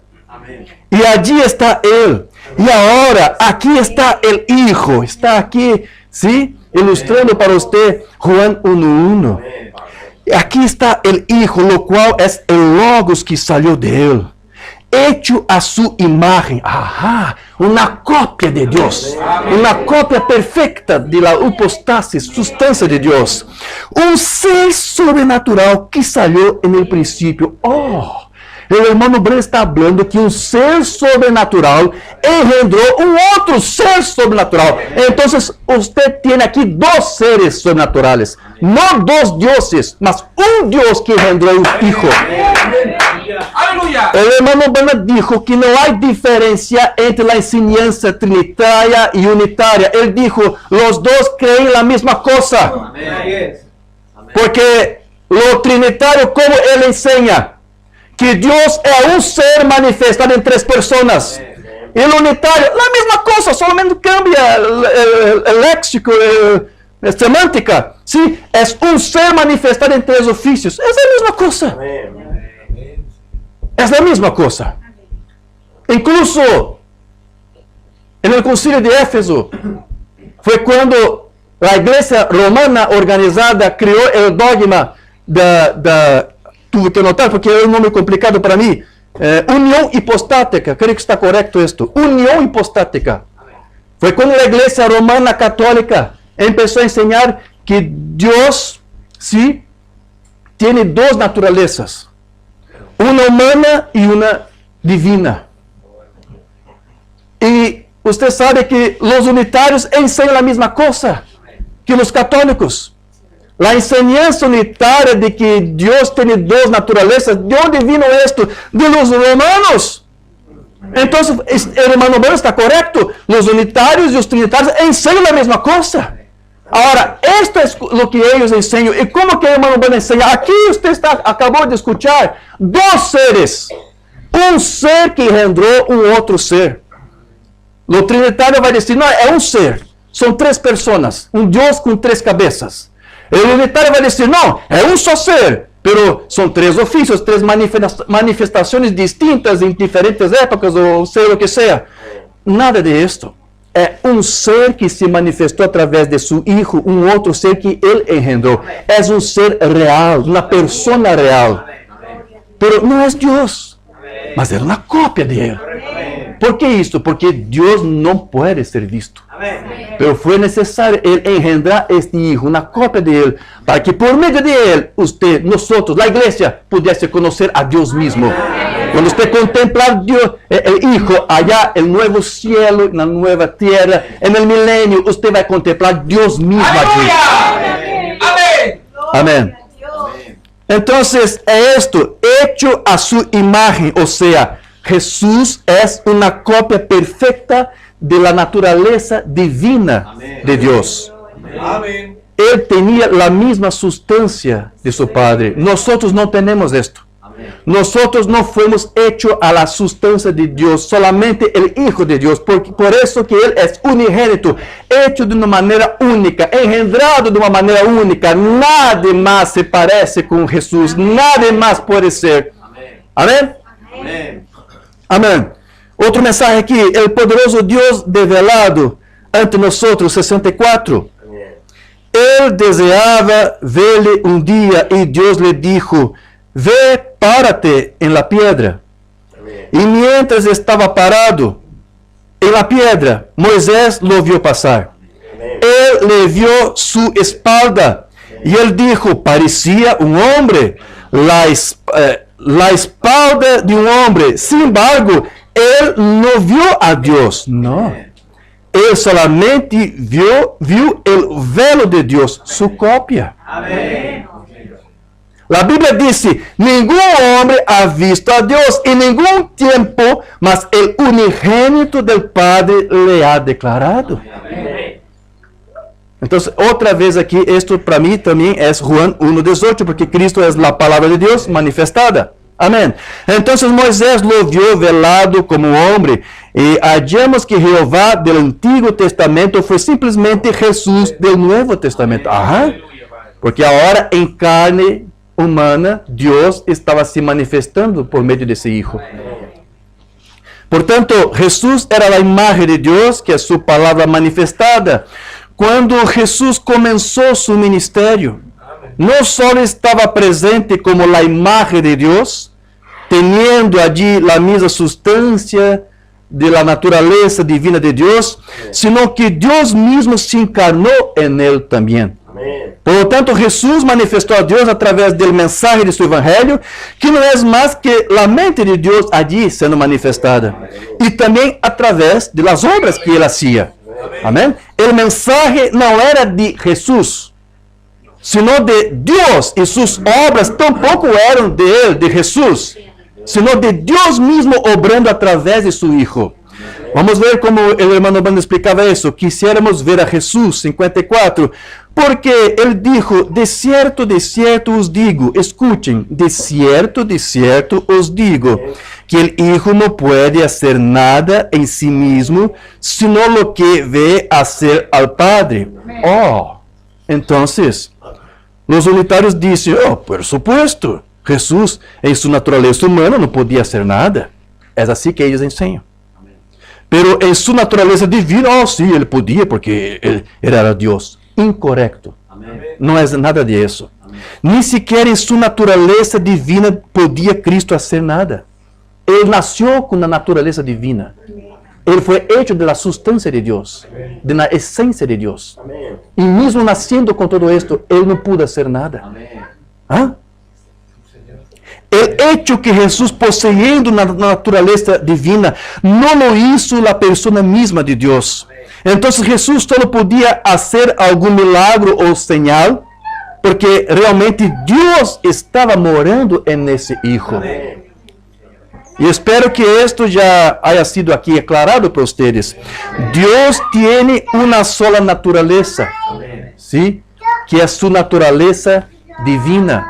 Y allí está Él. Y ahora, aquí está el Hijo, está aquí, ¿sí? Ilustrando para usted Juan 1:1. Aquí está el Hijo, lo cual es el Logos que salió de Él, hecho a su imagen. Ajá, una copia de Dios, una copia perfecta de la hipostasis, sustancia de Dios. Un ser sobrenatural que salió en el principio. Oh, el hermano Branham está hablando que un ser sobrenatural engendró un otro ser sobrenatural. Entonces, usted tiene aquí dos seres sobrenaturales. No dos dioses, mas un Dios que engendró un Hijo. El hermano Branham dijo que no hay diferencia entre la enseñanza trinitaria y unitaria. Él dijo, los dos creen la misma cosa. Porque lo trinitario, como él enseña, que Dios es un ser manifestado en tres personas. Y el unitario, la misma cosa, solamente cambia el léxico, la semántica. ¿Sí? Es un ser manifestado en tres oficios. Es la misma cosa. Es la misma cosa. Incluso en el concilio de Éfeso fue cuando la iglesia romana organizada creó el dogma tuve que notar porque é um nome complicado para mim. União hipostática, creio que está correto isto. União hipostática. Foi quando a igreja romana católica começou a ensinar que Deus, sim, tem duas naturezas. Uma humana e uma divina. E você sabe que os unitários ensinam a mesma coisa que os católicos. La enseñanza unitaria de que Dios tiene dos naturalezas, ¿de dónde vino esto? De los romanos. Entonces, el hermano Branham está correcto. Los unitarios y los trinitarios enseñan la misma cosa. Ahora, esto es lo que ellos enseñan. ¿Y cómo que hermano van a enseñar? Aquí usted acabó de escuchar dos seres. Un ser que engendró un otro ser. Lo trinitario va a decir, no, es un ser. Son tres personas. Un Dios con tres cabezas. El unitario va a decir, no, es un solo ser. Pero son tres oficios, tres manifestaciones distintas en diferentes épocas o sea lo que sea. Nada de esto. Es un ser que se manifestó a través de su Hijo, un otro ser que Él engendró. Es un ser real, una persona real. Pero no es Dios, mas es una copia de Él. ¿Por qué esto? Porque Dios no puede ser visto. Pero fue necesario Él engendrar este Hijo, una copia de Él, para que por medio de Él, usted, nosotros, la iglesia, pudiese conocer a Dios mismo. Cuando usted contempla a Dios, el Hijo, allá, el nuevo cielo, la nueva tierra, en el milenio, usted va a contemplar a Dios mismo aquí. Amén. Amén. Entonces, esto, hecho a su imagen, o sea, Jesús es una copia perfecta de la naturaleza divina de Dios. Amén. Él tenía la misma sustancia de su Padre. Nosotros no tenemos esto. Nosotros no fuimos hechos a la sustancia de Dios, solamente el Hijo de Dios. Por eso que Él es unigénito, hecho de una manera única, engendrado de una manera única. Nada más se parece con Jesús, nada más puede ser. Amén. Amén. Amén. Otro mensaje aquí, el poderoso Dios revelado ante nosotros, 64. Él deseaba verle un día y Dios le dijo, ve, párate en la piedra. Y mientras estaba parado en la piedra, Moisés lo vio pasar. Él le vio su espalda y él dijo, parecía un hombre, la espalda de un hombre. Sin embargo, él no vio a Dios, no. Él solamente vio el velo de Dios, su copia. Amén. La Biblia dice, ningún hombre ha visto a Dios en ningún tiempo, mas el unigénito del Padre le ha declarado. Amén. Entonces, otra vez aquí, esto para mí también es Juan 1:18, porque Cristo es la palabra de Dios manifestada. Amén. Entonces Moisés lo vio velado como hombre. Y hallamos que Jehová del Antiguo Testamento fue simplesmente Jesús del Nuevo Testamento. Ajá. Porque ahora en carne humana, Dios estaba se manifestando por medio de ese Hijo. Por tanto, Jesús era la imagen de Dios, que es su palabra manifestada. Cuando Jesús comenzó su ministerio, no solo estaba presente como la imagen de Dios, teniendo allí la misma sustancia de la naturaleza divina de Dios, sino que Dios mismo se encarnó en él también. Por lo tanto, Jesús manifestó a Dios a través del mensaje de su evangelio, que no es más que la mente de Dios allí siendo manifestada. Y también a través de las obras que él hacía. Amén. El mensaje no era de Jesús, sino de Dios, y sus obras tampoco eran de él, de Jesús, sino de Dios mismo obrando a través de su Hijo. Vamos a ver cómo el hermano Bando explicaba eso. Quisiéramos ver a Jesús, 54, porque él dijo, de cierto os digo, escuchen, de cierto os digo, que el Hijo no puede hacer nada en sí mismo, sino lo que ve hacer al Padre. Oh, entonces, los unitarios dicen, oh, por supuesto, Jesús en su naturaleza humana no podía hacer nada. Es así que ellos enseñan. Pero en su naturaleza divina, oh sí, él podía porque él era Dios. Incorrecto. No es nada de eso. Ni siquiera en su naturaleza divina podía Cristo hacer nada. Él nació con la naturaleza divina. Él fue hecho de la sustancia de Dios, de la esencia de Dios. Y mismo naciendo con todo esto, él no pudo hacer nada. ¿Ah? El hecho que Jesús, poseyendo una naturaleza divina, no lo hizo la persona misma de Dios. Entonces Jesús solo podía hacer algún milagro o señal, porque realmente Dios estaba morando en ese Hijo. Y espero que esto ya haya sido aquí aclarado para ustedes. Dios tiene una sola naturaleza. ¿Sí? ¿sí? Que es su naturaleza divina.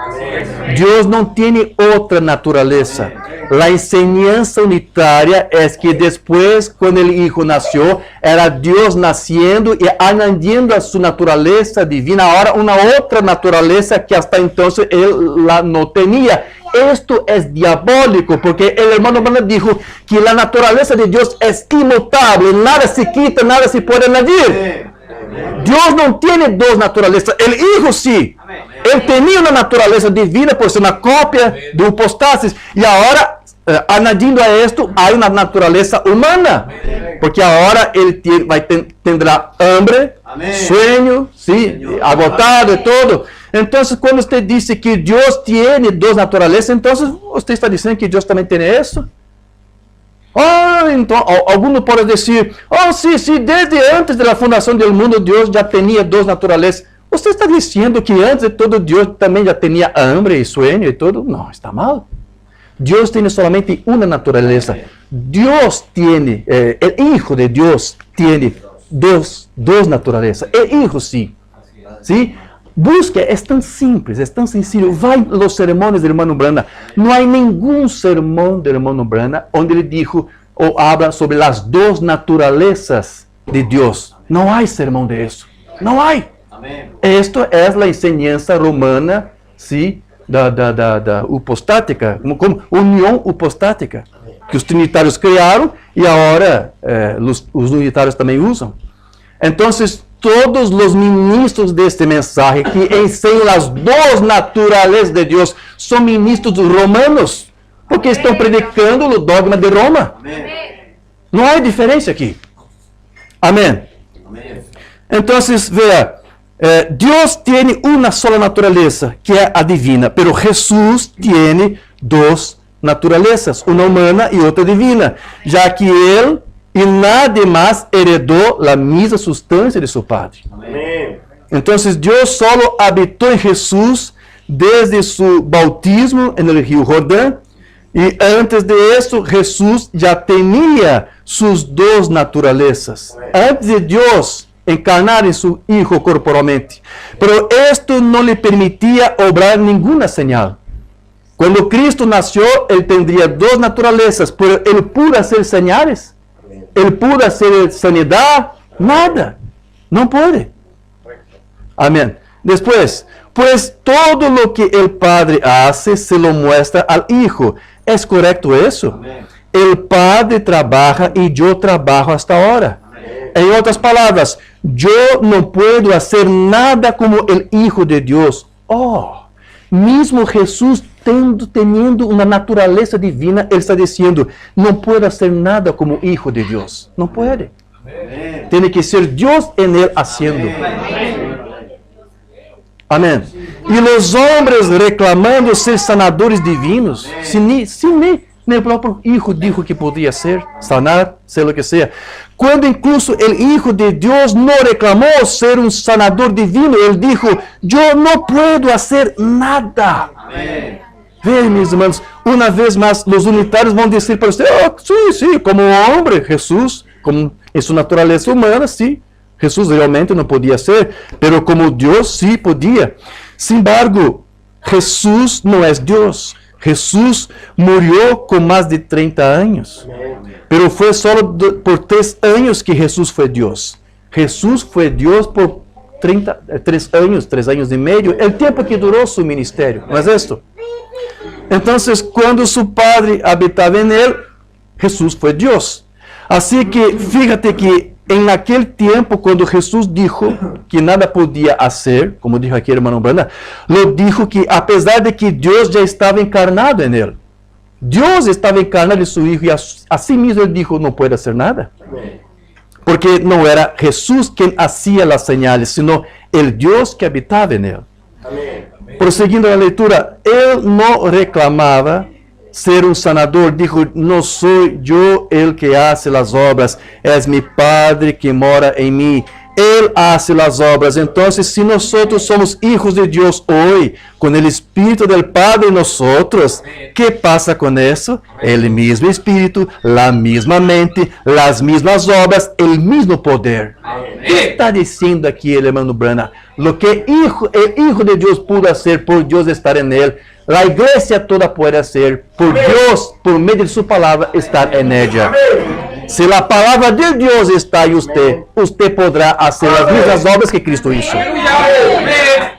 Dios no tiene otra naturaleza. La enseñanza unitaria es que después, cuando el Hijo nació, era Dios naciendo y añadiendo a su naturaleza divina ahora una otra naturaleza que hasta entonces él la no tenía. Esto es diabólico, porque el hermano Branham dijo que la naturaleza de Dios es inmutable, nada se quita, nada se puede añadir. Dios no tiene dos naturalezas, el Hijo sí. Él tenía una naturaleza divina por ser una copia de hipostasis, y ahora, añadiendo a esto, hay una naturaleza humana, porque ahora él tendrá hambre, sueño, ¿sí? Agotado y todo. Entonces, cuando usted dice que Dios tiene dos naturalezas, entonces usted está diciendo que Dios también tiene eso. Então, alguno puede decir, sí, desde antes de la fundación del mundo, Dios ya tenía dos naturalezas. ¿Usted está diciendo que antes de todo Dios también ya tenía hambre y sueño y todo? No, está mal. Dios tiene solamente una naturaleza. Dios tiene, el Hijo de Dios tiene dos naturalezas. El Hijo sí. ¿Sí? Busque, es tan simples, es tan sencillo. Vai los sermones del hermano Branham. No hay ningún sermón del hermano Branham donde él dijo o habla sobre las dos naturalezas de Dios. No hay sermón de eso. No hay. Esto es la enseñanza romana, ¿sí? Da hipostática, como unión hipostática, que os trinitarios criaram e agora os unitários também usam. Então, todos os ministros deste mensaje que ensinam as duas naturezas de Deus são ministros romanos, porque estão predicando o dogma de Roma. Não há diferença aqui. Amém. Então, veja. Dios tiene una sola naturaleza, que es la divina, pero Jesús tiene dos naturalezas, una humana y otra divina, ya que Él y nadie más heredó la misma sustancia de su Padre. Amén. Entonces Dios solo habitó en Jesús desde su bautismo en el río Jordán, y antes de eso Jesús ya tenía sus dos naturalezas. Antes de Dios encarnar en su Hijo corporalmente. Pero esto no le permitía obrar ninguna señal. Cuando Cristo nació, Él tendría dos naturalezas, pero Él pudo hacer señales. Él pudo hacer sanidad, nada. No puede. Amén. Después, pues todo lo que el Padre hace se lo muestra al Hijo. ¿Es correcto eso? Amén. El Padre trabaja y yo trabajo hasta ahora. En otras palabras, yo no puedo hacer nada como el Hijo de Dios. Mismo Jesús teniendo una naturaleza divina, Él está diciendo, no puedo hacer nada como Hijo de Dios. No puede. Amén. Tiene que ser Dios en Él haciendo. Amén. Y los hombres reclamando ser sanadores divinos, sin ni el propio Hijo dijo que podía ser, sanar, ser lo que sea. Cuando incluso el Hijo de Dios no reclamó ser un sanador divino, Él dijo, yo no puedo hacer nada. Amén. Vean, mis hermanos, una vez más, los unitarios van a decir para usted, sí, como hombre, Jesús, como en su naturaleza humana, sí, Jesús realmente no podía ser, pero como Dios sí podía. Sin embargo, Jesús no es Dios. Jesús murió con más de 30 años, pero fue solo por 3 años que Jesús fue Dios. Jesús fue Dios por 3 años, 3 años y medio, el tiempo que duró su ministerio, ¿no es esto? Entonces, cuando su Padre habitaba en él, Jesús fue Dios. Así que, fíjate que en aquel tiempo, cuando Jesús dijo que nada podía hacer, como dijo aquí el hermano Branham, lo dijo que a pesar de que Dios ya estaba encarnado en él. Dios estaba encarnado en su Hijo y así mismo él dijo, no puede hacer nada. Porque no era Jesús quien hacía las señales, sino el Dios que habitaba en él. Prosiguiendo la lectura, él no reclamaba ser un sanador, dijo, no soy yo el que hace las obras, es mi Padre que mora en mí. Él hace las obras. Entonces, si nosotros somos hijos de Dios hoy, con el Espíritu del Padre en nosotros, ¿qué pasa con eso? El mismo Espíritu, la misma mente, las mismas obras, el mismo poder. ¿Qué está diciendo aquí el hermano Branham? Lo que el Hijo de Dios pudo hacer por Dios estar en él, la iglesia toda puede hacer por Dios, por medio de su palabra, estar en ella. Si la palabra de Dios está en usted, usted podrá hacer las mismas obras que Cristo hizo.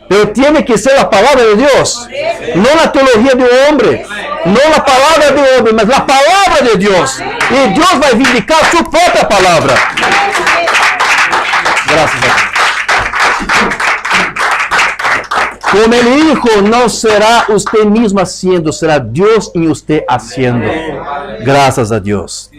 Pero tiene que ser la palabra de Dios, no la teología de un hombre, no la palabra de un hombre, mas la palabra de Dios. Y Dios va a vindicar su propia palabra. Gracias a Dios. Como el Hijo no será usted mismo haciendo, será Dios en usted haciendo. Gracias a Dios.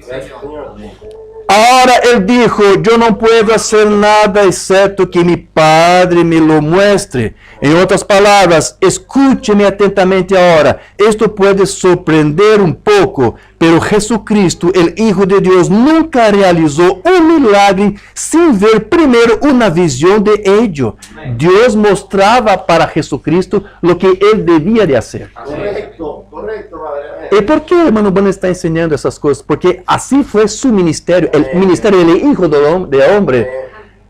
Ahora Él dijo, yo no puedo hacer nada excepto que mi Padre me lo muestre. En otras palabras, escúcheme atentamente ahora. Esto puede sorprender un poco, pero Jesucristo, el Hijo de Dios, nunca realizó un milagro sin ver primero una visión de ello. Dios mostraba para Jesucristo lo que Él debía de hacer. Correcto, Padre. ¿Y por qué el hermano Branham está enseñando esas cosas? Porque así fue su ministerio, el ministerio del Hijo de Hombre.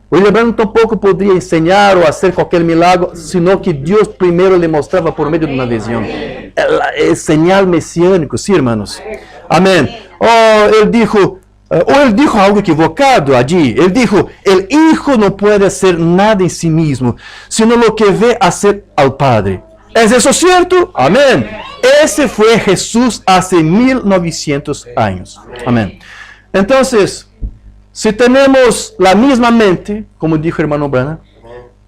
William Branham tampoco podría enseñar o hacer cualquier milagro, sino que Dios primero le mostraba por medio de una visión. El señal mesiánico, sí, hermanos. Amén. Él dijo algo equivocado allí. Él dijo, el Hijo no puede hacer nada en sí mismo, sino lo que ve hacer al Padre. ¿Es eso cierto? Amén. Ese fue Jesús hace 1900 años. Amén. Entonces, si tenemos la misma mente, como dijo el hermano Branham,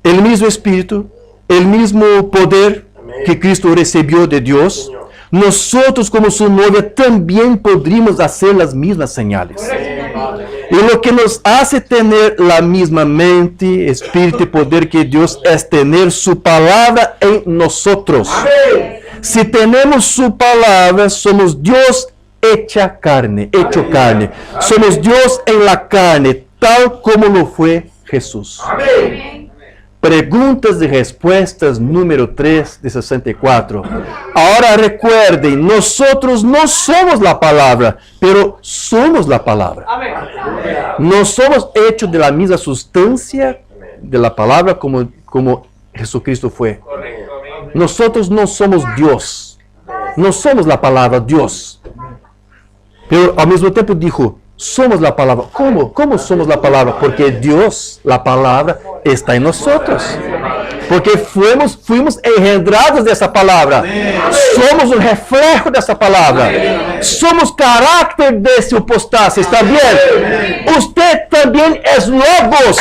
el mismo espíritu, el mismo poder que Cristo recibió de Dios, nosotros como su novia también podríamos hacer las mismas señales. Y lo que nos hace tener la misma mente, espíritu y poder que Dios es tener su palabra en nosotros. Si tenemos su palabra, somos Dios hecho carne. Somos Dios en la carne, tal como lo fue Jesús. Preguntas y respuestas número 3 de 64. Ahora recuerden, nosotros no somos la palabra, pero somos la palabra. No somos hechos de la misma sustancia de la palabra como Jesucristo fue. Nosotros no somos Dios. No somos la palabra Dios. Pero al mismo tiempo dijo, somos la palabra. ¿Cómo? ¿Cómo somos la palabra? Porque Dios, la palabra, está en nosotros. Porque fuimos engendrados de esa palabra. Somos un reflejo de esa palabra. Somos carácter de ese hipostasis también. Usted también es logos.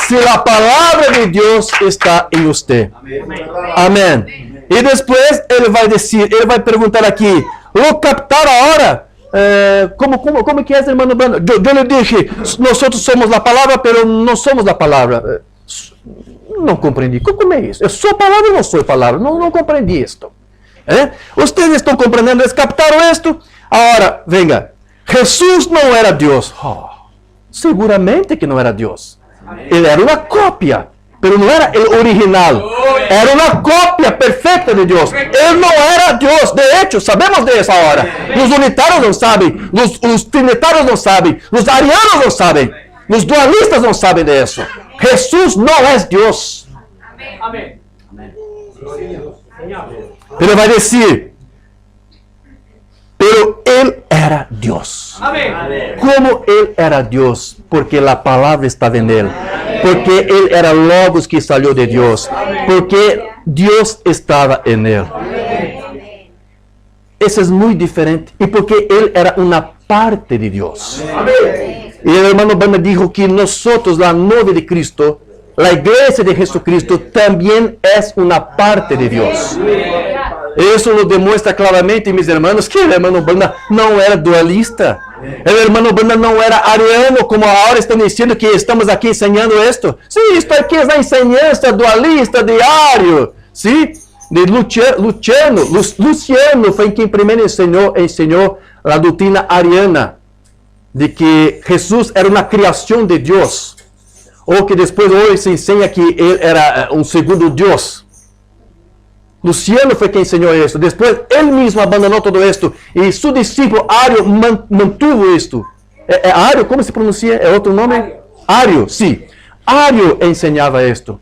Si la palabra de Dios está en usted. Amén. Y después Él va a decir, Él va a preguntar aquí, ¿lo captaron ahora? ¿Cómo que es, hermano Branham? Yo le dije, nosotros somos la palabra, pero no somos la palabra. No comprendí. ¿Cómo es eso? ¿Soy palabra o no soy palabra? No comprendí esto. ¿Ustedes están comprendiendo? ¿Les captaron esto? Ahora, venga, Jesús no era Dios. Seguramente que no era Dios. Él era una copia. Pero no era el original. Era una copia perfecta de Dios. Él no era Dios. De hecho, sabemos de eso ahora. Los unitarios no saben. Los trinitarios no saben. Los arianos no saben. Los dualistas no saben de eso. Jesús no es Dios. Amén. Pero va a decir, pero Él era Dios. Amén. ¿Cómo Él era Dios? Porque la palabra estaba en Él. Porque Él era Logos que salió de Dios. Porque Dios estaba en Él. Eso es muy diferente. Y porque Él era una parte de Dios. Y el hermano Branham dijo que nosotros, la novia de Cristo, la iglesia de Jesucristo, también es una parte de Dios. Eso lo demuestra claramente, mis hermanos, que el hermano Branham no era dualista. El hermano Branham no era ariano, como ahora están diciendo que estamos aquí enseñando esto. Sí, esto aquí es la enseñanza dualista de Ario, ¿sí? De Luciano fue quien primero enseñó la doctrina ariana. de que Jesús era una creación de Dios, o que después hoy se enseña que él era un segundo Dios. Luciano fue quien enseñó esto. Después él mismo abandonó todo esto y su discípulo Ario mantuvo esto. Ario, ¿cómo se pronuncia? ¿Es otro nombre? Ario, sí. Ario enseñaba esto.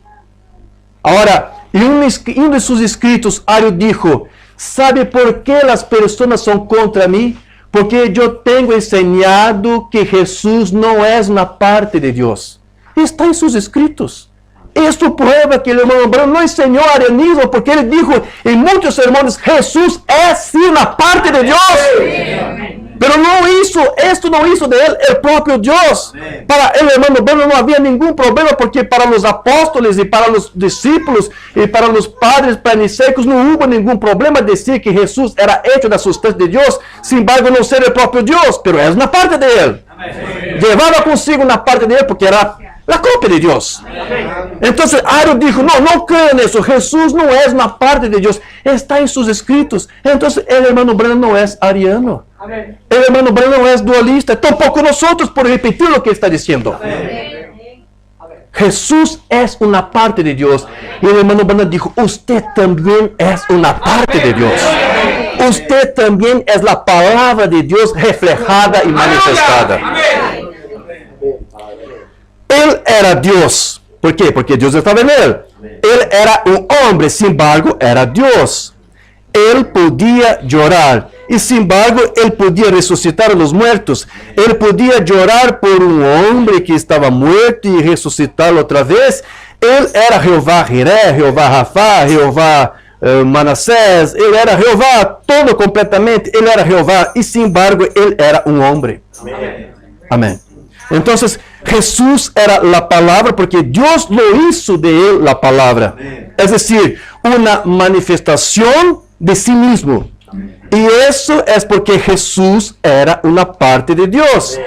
Ahora, en uno de sus escritos, Ario dijo, ¿sabe por qué las personas son contra mí? Porque yo tengo enseñado que Jesús no es una parte de Dios. Está en sus escritos. Esto prueba que el hermano Branham no enseñó arianismo, porque él dijo en muchos sermones, Jesús es sí una parte de Dios. Pero esto no hizo de él el propio Dios. Para el hermano Branham no había ningún problema, porque para los apóstoles y para los discípulos y para los padres paniseicos no hubo ningún problema decir que Jesús era hecho de la sustancia de Dios, sin embargo no ser el propio Dios, pero es una parte de él. Llevaba consigo una parte de él porque era la copia de Dios. Entonces Ario dijo, no crean eso, Jesús no es una parte de Dios, está en sus escritos. Entonces el hermano Branham no es ariano. El hermano Branham no es dualista, tampoco nosotros por repetir lo que está diciendo. Jesús es una parte de Dios. Y el hermano Branham dijo, usted también es una parte de Dios. Usted también es la palabra de Dios reflejada y manifestada. Él era Dios. ¿Por qué? Porque Dios estaba en él. Él era un hombre, sin embargo, era Dios. Él podía llorar. Y sin embargo, él podía resucitar a los muertos. Él podía llorar por un hombre que estaba muerto y resucitarlo otra vez. Él era Jehová Jireh, Jehová Rafa, Jehová Manasés. Él era Jehová, todo completamente. Él era Jehová. Y sin embargo, él era un hombre. Amén. Entonces, Jesús era la palabra porque Dios lo hizo de él la palabra. Es decir, una manifestación de sí mismo. Y eso es porque Jesús era una parte de Dios.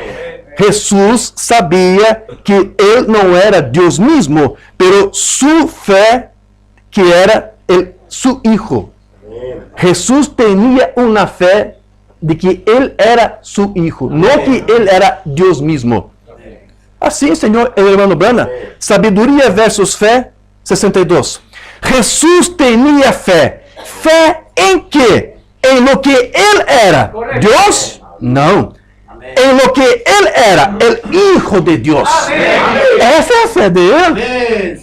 Jesús sabía que él no era Dios mismo, pero su fe que era su hijo. Jesús tenía una fe de que él era su hijo, no que él era Dios mismo. Así enseñó el hermano Branham. Sabiduría versus fe, 62. Jesús tenía fe. ¿Fe en qué? ¿En lo que él era? ¿Dios? No. En lo que él era, el Hijo de Dios. Esa es la fe de él.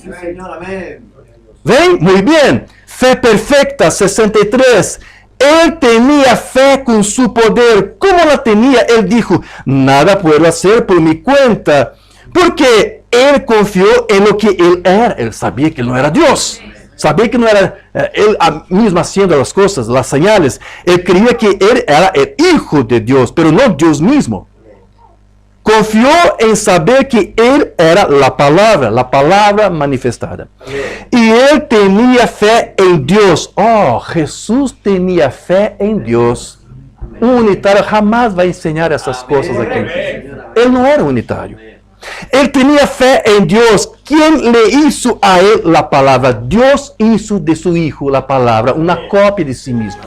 ¿Ven? Muy bien. Fe perfecta, 63. Él tenía fe con su poder. ¿Cómo la tenía? Él dijo, nada puedo hacer por mi cuenta. Porque él confió en lo que él era. Él sabía que no era Dios. Sabía que no era él mismo haciendo las cosas, las señales. Él creía que él era el Hijo de Dios, pero no Dios mismo. Confió en saber que él era la palabra manifestada. Y él tenía fe en Dios. Oh, Jesús tenía fe en Dios. Un unitario jamás va a enseñar esas cosas aquí. Él no era unitario. Él tenía fe en Dios. ¿Quién le hizo a él la palabra? Dios hizo de su Hijo la palabra, una copia de sí mismo.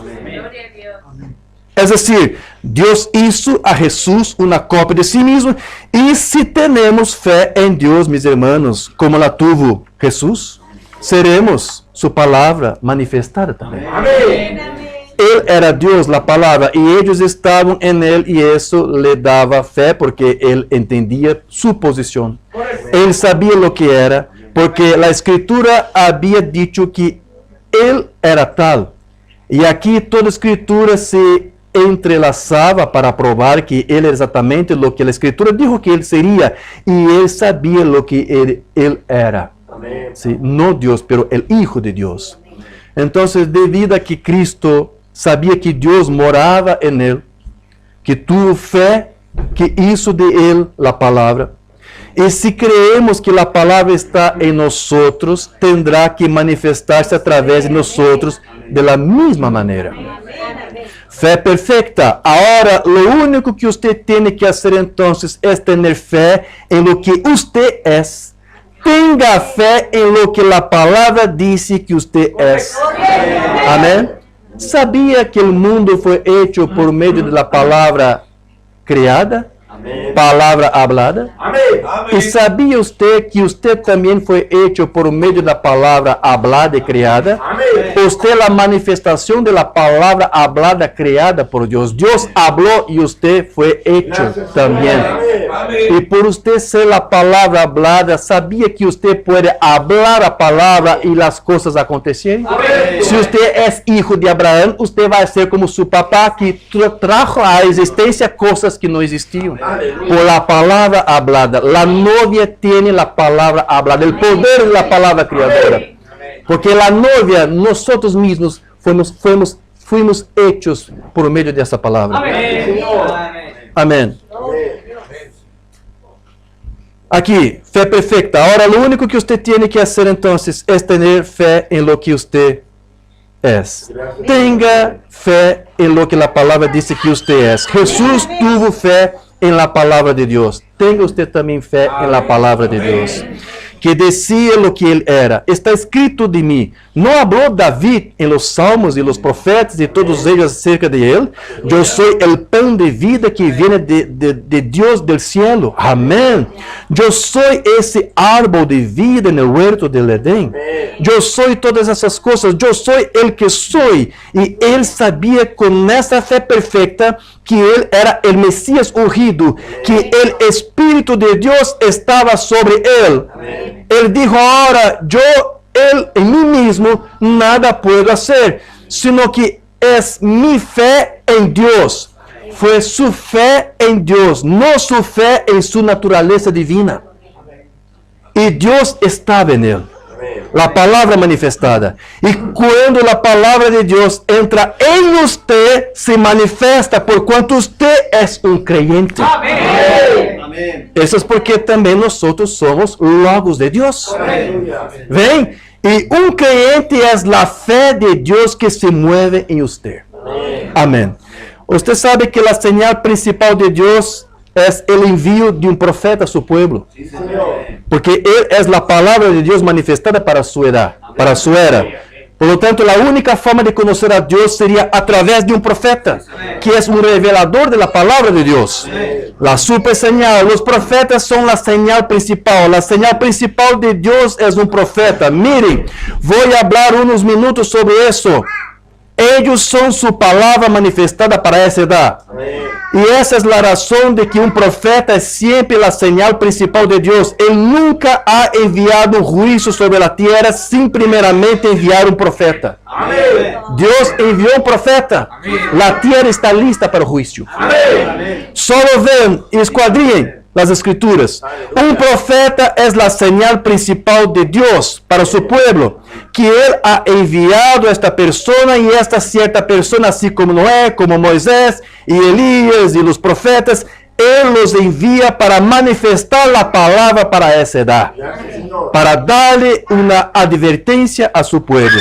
Es decir, Dios hizo a Jesús una copia de sí mismo. Y si tenemos fe en Dios, mis hermanos, como la tuvo Jesús, seremos su palabra manifestada también. Amén. Él era Dios, la palabra, y ellos estaban en él, y eso le daba fe porque él entendía su posición. Él sabía lo que era, porque la Escritura había dicho que él era tal. Y aquí toda Escritura se entrelazaba para probar que él era exactamente lo que la Escritura dijo que él sería, y él sabía lo que él era. Sí, no Dios, pero el Hijo de Dios. Entonces, debido a que Cristo sabía que Dios moraba en él, que tuvo fe, que hizo de él la palabra. Y si creemos que la palabra está en nosotros, tendrá que manifestarse a través de nosotros de la misma manera. Fe perfecta. Ahora, lo único que usted tiene que hacer entonces es tener fe en lo que usted es. Tenga fe en lo que la palabra dice que usted es. Amén. ¿Sabía que el mundo fue hecho por medio de la palabra creada? Palabra hablada. Amén. ¿Y sabía usted que usted también fue hecho por medio de la palabra hablada y creada? Amén. Usted es la manifestación de la palabra hablada creada por Dios. Dios habló y usted fue hecho también. Y por usted ser la palabra hablada, ¿sabía que usted puede hablar la palabra y las cosas acontecen? Si usted es hijo de Abraham, usted va a ser como su papá que trajo a existencia cosas que no existían. Por la palabra hablada. La novia tiene la palabra hablada, el poder de la palabra creadora. Porque la novia, nosotros mismos fuimos hechos por medio de esa palabra. Amén. Aquí, fe perfecta. Ahora lo único que usted tiene que hacer entonces es tener fe en lo que usted es. Tenga fe en lo que la palabra dice que usted es. Jesús tuvo fe en la palabra de Dios. Tenga usted también fe en la palabra de Dios. Que decía lo que él era. Está escrito de mí. ¿No habló David en los salmos y los profetas y todos ellos acerca de él? Yo soy el pan de vida que viene de Dios del cielo. Amén. Yo soy ese árbol de vida en el huerto del Edén. Yo soy todas esas cosas. Yo soy el que soy. Y él sabía con esa fe perfecta que él era el Mesías ungido, que el Espíritu de Dios estaba sobre él. Él dijo ahora, él en mí mismo nada puedo hacer, sino que es mi fe en Dios. Fue su fe en Dios, no su fe en su naturaleza divina. Y Dios estaba en él. La palabra manifestada. Y cuando la palabra de Dios entra en usted, se manifiesta por cuanto usted es un creyente. Amén. Eso es porque también nosotros somos logos de Dios. ¿Ven? Y un creyente es la fe de Dios que se mueve en usted. Amén. Usted sabe que la señal principal de Dios es el envío de un profeta a su pueblo. Porque él es la palabra de Dios manifestada para su edad, para su era. Por lo tanto, la única forma de conocer a Dios sería a través de un profeta, que es un revelador de la palabra de Dios. La super señal, los profetas son la señal principal. La señal principal de Dios es un profeta. Miren, voy a hablar unos minutos sobre eso. Ellos son su palabra manifestada para esa edad. Y esa es la razón de que un profeta es siempre la señal principal de Dios. Él nunca ha enviado juicio sobre la tierra sin primeramente enviar un profeta. Dios envió un profeta. La tierra está lista para el juicio. Solo ven y escuadrillen las escrituras. Un profeta es la señal principal de Dios para su pueblo, que él ha enviado a esta persona y esta cierta persona, así como Noé, como Moisés y Elías y los profetas, él los envía para manifestar la palabra para esa edad, para darle una advertencia a su pueblo.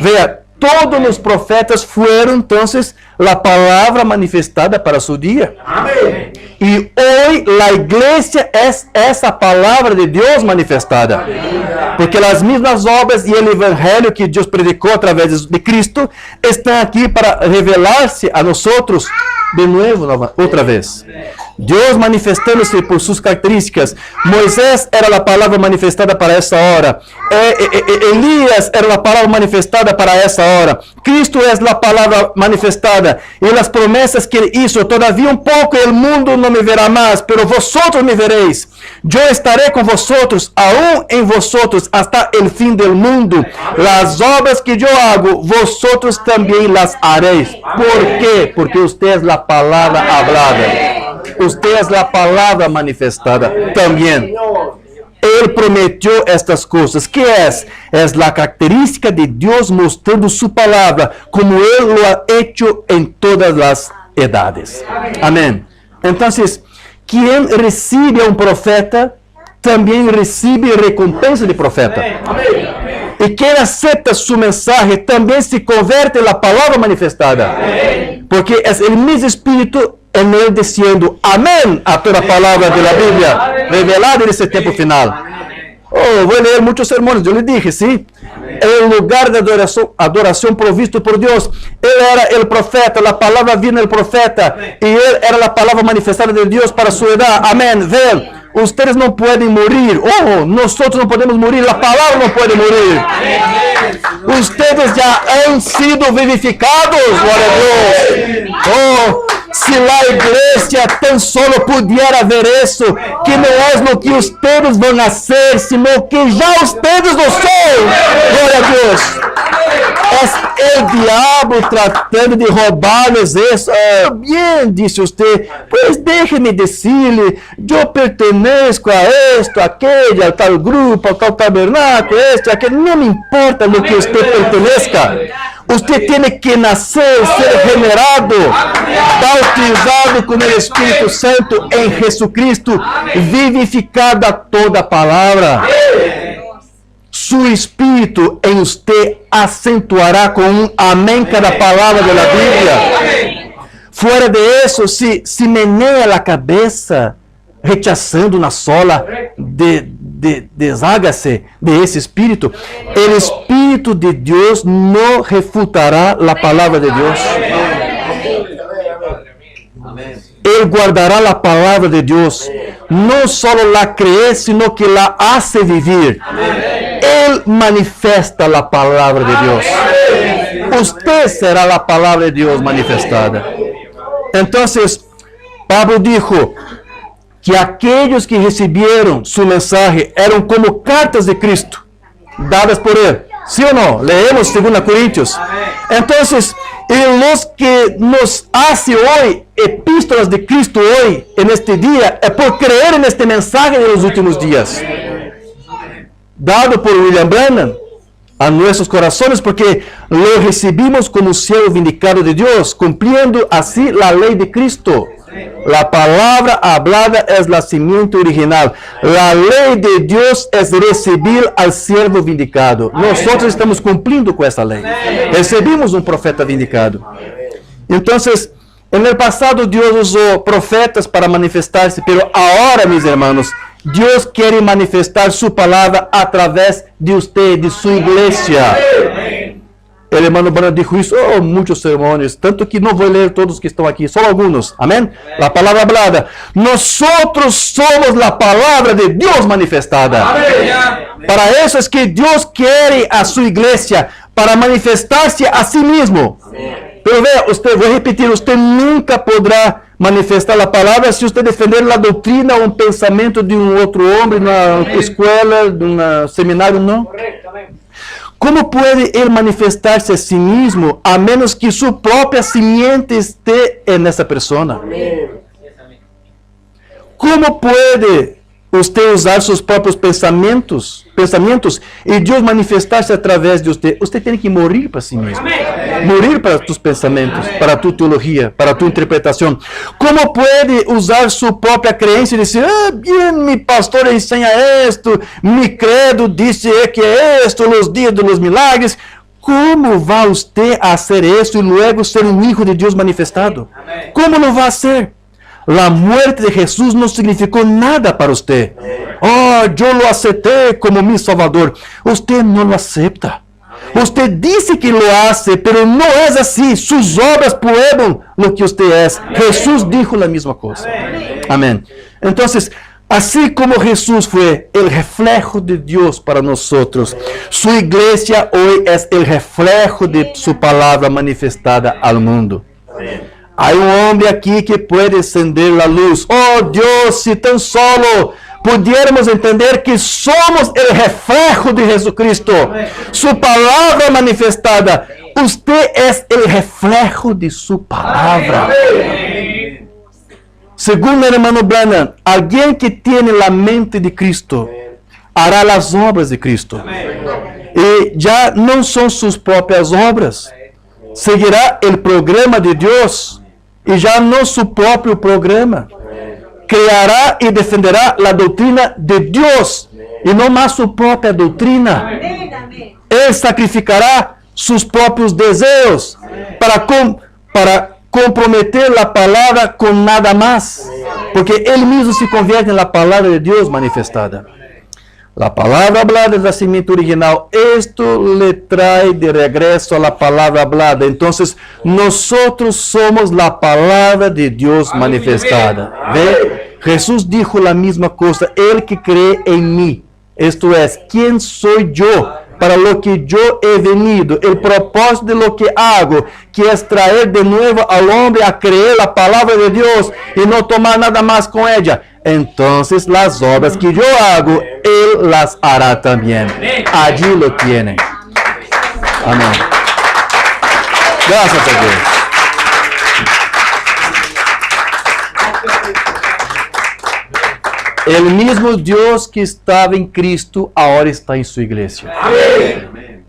Vea, todos los profetas fueron entonces la palabra manifestada para su día. Amén. Y hoy la iglesia es esa palabra de Dios manifestada. Porque las mismas obras y el evangelio que Dios predicó a través de Cristo están aquí para revelarse a nosotros de nuevo, otra vez. Dios manifestándose por sus características. Moisés era la palabra manifestada para esa hora. Elías era la palabra manifestada para esa hora. Cristo es la palabra manifestada. Y las promesas que él hizo, todavía un poco el mundo no me verá más, pero vosotros me veréis. Yo estaré con vosotros, aún en vosotros, hasta el fin del mundo. Las obras que yo hago, vosotros también las haréis. ¿Por qué? Porque usted es la palabra hablada. Usted es la palabra manifestada también. Él prometió estas cosas. ¿Qué es? Es la característica de Dios mostrando su palabra, como Él lo ha hecho en todas las edades. Amén. Entonces, quien recibe a un profeta, también recibe recompensa de profeta. Y quien acepta su mensaje, también se convierte en la palabra manifestada. Porque es el mismo Espíritu en él diciendo amén a toda palabra de la Biblia revelada en ese tiempo final. Oh, voy a leer muchos sermones, yo le dije, ¿sí? El lugar de adoración provisto por Dios. Él era el profeta, la palabra vino del profeta, y él era la palabra manifestada de Dios para su edad. Amén. Ven, ustedes no pueden morir. Oh, nosotros no podemos morir, la palabra no puede morir. Ustedes ya han sido vivificados, gloria a Dios. Oh, si la iglesia tan solo pudiera ver eso, que no es lo que ustedes van a hacer, sino que ya ustedes lo son. Gloria a Dios. Es el diablo tratando de robarles eso. Ah, bien, dice usted, pues déjeme decirle, yo pertenezco a esto, a aquello, a tal grupo, a tal tabernáculo, esto, aquello. No me importa lo que usted pertenezca. Usted tiene que nacer, ser generado, bautizado con el Espíritu Santo en Jesucristo, vivificada toda palabra. Su espíritu en usted acentuará con un amén cada palabra de la Biblia. Fuera de eso, si menea la cabeza, rechazando una sola, deshágase de ese espíritu. El Espíritu de Dios no refutará la palabra de Dios. Él guardará la palabra de Dios. No solo la cree, sino que la hace vivir. Él manifiesta la palabra de Dios. Usted será la palabra de Dios manifestada. Entonces, Pablo dijo que aquellos que recibieron su mensaje eran como cartas de Cristo, dadas por Él. ¿Sí o no? Leemos 2 Corintios. Entonces, los que nos hace hoy epístolas de Cristo hoy, en este día, es por creer en este mensaje de los últimos días, dado por William Branham a nuestros corazones, porque lo recibimos como siervo vindicado de Dios, cumpliendo así la ley de Cristo. La palabra hablada es la simiente original. La ley de Dios es recibir al siervo vindicado. Nosotros estamos cumpliendo con esa ley. Recibimos un profeta vindicado. Entonces, en el pasado Dios usó profetas para manifestarse, pero ahora, mis hermanos, Dios quiere manifestar su palabra a través de usted, de su iglesia. El hermano Branham dijo eso, muchos sermones, tanto que no voy a leer todos los que están aquí, solo algunos, amén. La palabra hablada. Nosotros somos la palabra de Dios manifestada. Amén. Para eso es que Dios quiere a su iglesia, para manifestarse a sí mismo. Amén. Pero vea, usted, voy a repetir, usted nunca podrá manifestar la palabra si usted defender la doctrina o un pensamiento de un otro hombre, en una escuela, de un seminario, no. Correcto, amén. ¿Cómo puede él manifestarse a sí mismo a menos que su propia simiente esté en esa persona? ¿Cómo puede usted usar sus propios pensamientos y Dios manifestarse a través de usted? Usted tiene que morir para sí mismo. Morir para tus pensamientos, para tu teología, para tu interpretación. ¿Cómo puede usar su propia creencia y decir, bien, mi pastor enseña esto, mi credo dice que esto, los días de los milagres? ¿Cómo va usted a hacer eso y luego ser un hijo de Dios manifestado? ¿Cómo lo va a hacer? La muerte de Jesús no significó nada para usted. Yo lo acepté como mi Salvador. Usted no lo acepta. Usted dice que lo hace, pero no es así. Sus obras prueban lo que usted es. Jesús dijo la misma cosa. Amén. Entonces, así como Jesús fue el reflejo de Dios para nosotros, su iglesia hoy es el reflejo de su palabra manifestada al mundo. Hay un hombre aquí que puede encender la luz. Oh Dios, si tan solo pudiéramos entender que somos el reflejo de Jesucristo, su palabra manifestada. Usted es el reflejo de su palabra. Según el hermano Branham, alguien que tiene la mente de Cristo hará las obras de Cristo. Y ya no son sus propias obras. Seguirá el programa de Dios y ya no su propio programa. Creará y defenderá la doctrina de Dios y no más su propia doctrina. Él sacrificará sus propios deseos para comprometer la palabra con nada más, porque él mismo se convierte en la palabra de Dios manifestada. La palabra hablada es la simiente original. Esto le trae de regreso a la palabra hablada. Entonces, nosotros somos la palabra de Dios manifestada. ¿Ve? Jesús dijo la misma cosa. El que cree en mí. Esto es, ¿quién soy yo? Para lo que yo he venido, el propósito de lo que hago, que es traer de nuevo al hombre a creer la palabra de Dios y no tomar nada más con ella. Entonces las obras que yo hago, Él las hará también. Allí lo tiene. Amén. Gracias a Dios. El mismo Dios que estaba en Cristo ahora está en su iglesia.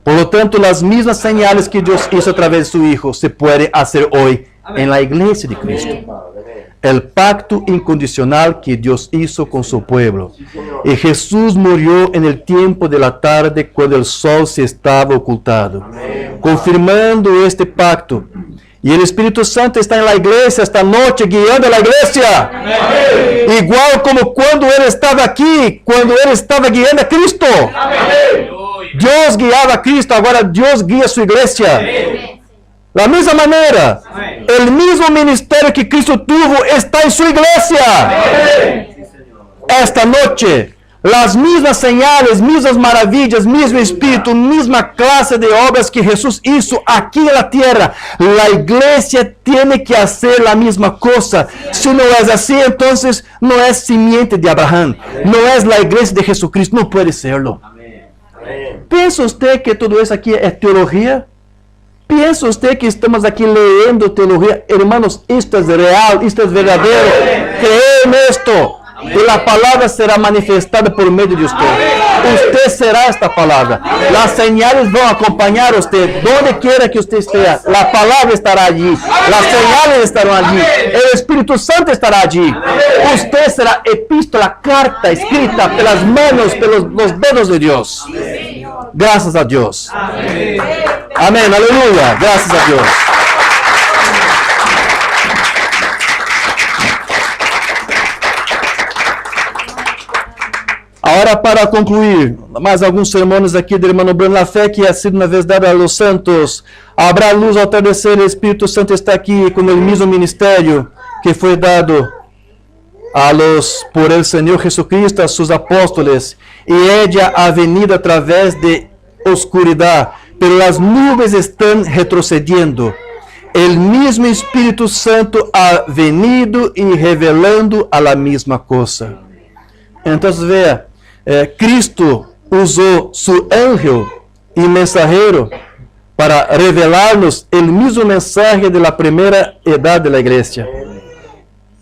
Por lo tanto, las mismas señales que Dios hizo a través de su Hijo se pueden hacer hoy en la iglesia de Cristo. El pacto incondicional que Dios hizo con su pueblo. Y Jesús murió en el tiempo de la tarde cuando el sol se estaba ocultado, confirmando este pacto. Y el Espíritu Santo está en la iglesia esta noche, guiando a la iglesia. Amén. Igual como cuando Él estaba aquí, cuando Él estaba guiando a Cristo. Amén. Dios guiaba a Cristo, ahora Dios guía a su iglesia. Amén. La misma manera, amén, el mismo ministerio que Cristo tuvo está en su iglesia. Amén. Esta noche, las mismas señales, mismas maravillas, mismo espíritu, misma clase de obras que Jesús hizo aquí en la tierra. La iglesia tiene que hacer la misma cosa. Si no es así, entonces no es simiente de Abraham. No es la iglesia de Jesucristo. No puede serlo. ¿Piensa usted que todo eso aquí es teología? ¿Piensa usted que estamos aquí leyendo teología? Hermanos, esto es real, esto es verdadero. Creen en esto. Y la palabra será manifestada por medio de usted. Usted será esta palabra. Las señales van a acompañar a usted. Donde quiera que usted esté, la palabra estará allí. Las señales estarán allí. El Espíritu Santo estará allí. Usted será epístola, carta escrita por las manos, por los dedos de Dios. Gracias a Dios. Amén. Aleluya. Gracias a Dios. Ahora, para concluir, mais alguns sermões aqui do irmão Bruno Lafé, que ha sido uma vez dada a los santos. Habrá luz ao atardecer, o Espírito Santo está aqui com o mesmo ministério que foi dado por el Senhor Jesucristo, a seus apóstolos, e ella ha venido através de oscuridad, pero as nuvens estão retrocediendo. El mismo Espírito Santo ha venido e revelando a la misma cosa. Então, veja, Cristo usou seu ángel e mensajeiro para revelar-nos o mesmo mensagem da primeira idade da igreja.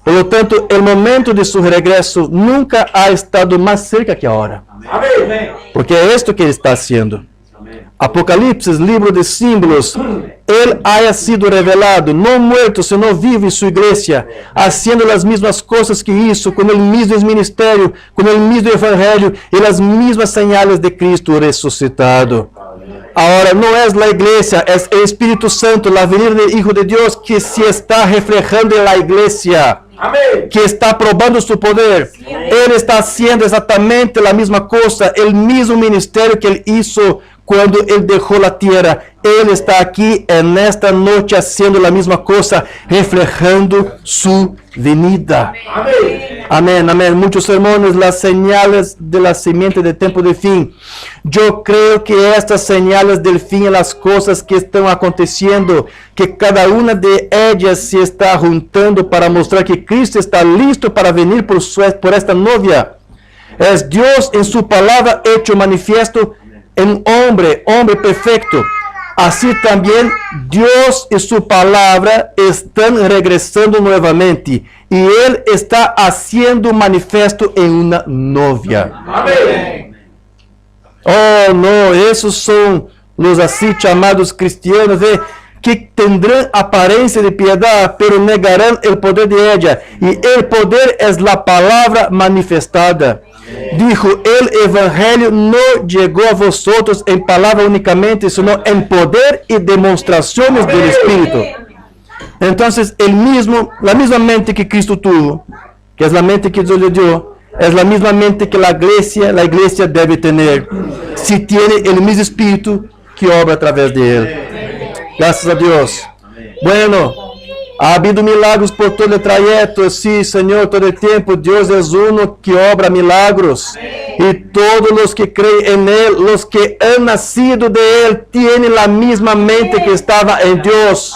Por lo tanto, o momento de seu regresso nunca ha estado mais cerca que agora. Porque é isto que ele está haciendo. Apocalipse, livro de símbolos, Ele haya sido revelado, não muerto, sino vivo em sua igreja, haciendo as mesmas coisas que hizo, com o mesmo ministério, com o mesmo evangelho e as mesmas señales de Cristo ressuscitado. Agora, não é a igreja, é o Espírito Santo, a venida do Hijo de Deus, que se está reflejando na igreja. Amém. Que está probando seu poder. Ele está haciendo exatamente a mesma coisa, o mesmo ministério que ele hizo quando ele deixou a terra. Ele está aqui nesta noite haciendo a mesma coisa, reflejando sua venida. Amém. Amém, amém. Muitos sermões, as señales de la semente de tempo de fim. Eu creio que estas señales del fim são as coisas que estão acontecendo, que cada uma de ellas se está juntando para mostrar que Cristo está listo para venir por esta novia. É Deus em sua palavra hecho manifiesto en hombre perfecto. Así también Dios y su palabra están regresando nuevamente. Y Él está haciendo manifiesto en una novia. Amén. Oh, no, esos son los así llamados cristianos, que tendrán apariencia de piedad, pero negarán el poder de ella. Y el poder es la palabra manifestada. Dijo, el evangelio no llegó a vosotros en palabra únicamente, sino en poder y demostraciones del Espíritu. Entonces, la misma mente que Cristo tuvo, que es la mente que Dios le dio, Es la misma mente que la iglesia debe tener, si tiene el mismo espíritu que obra a través de él. Gracias a Dios. Bueno, ha habido milagros por todo el trayecto, sí, Señor, todo el tiempo. Dios es uno que obra milagros. Y todos los que creen en Él, los que han nacido de Él, tienen la misma mente que estaba en Dios.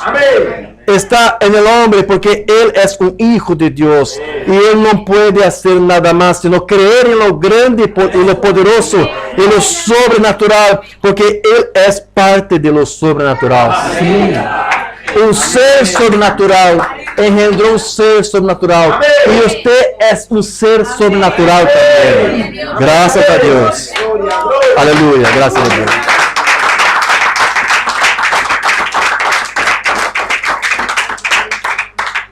Está en el hombre porque Él es un hijo de Dios. Y Él no puede hacer nada más, sino creer en lo grande y lo poderoso, en lo sobrenatural, porque Él es parte de lo sobrenatural. Sí. Un ser sobrenatural engendró un ser sobrenatural. Y usted es un ser sobrenatural también. Gracias a Dios. Aleluya, gracias a Dios.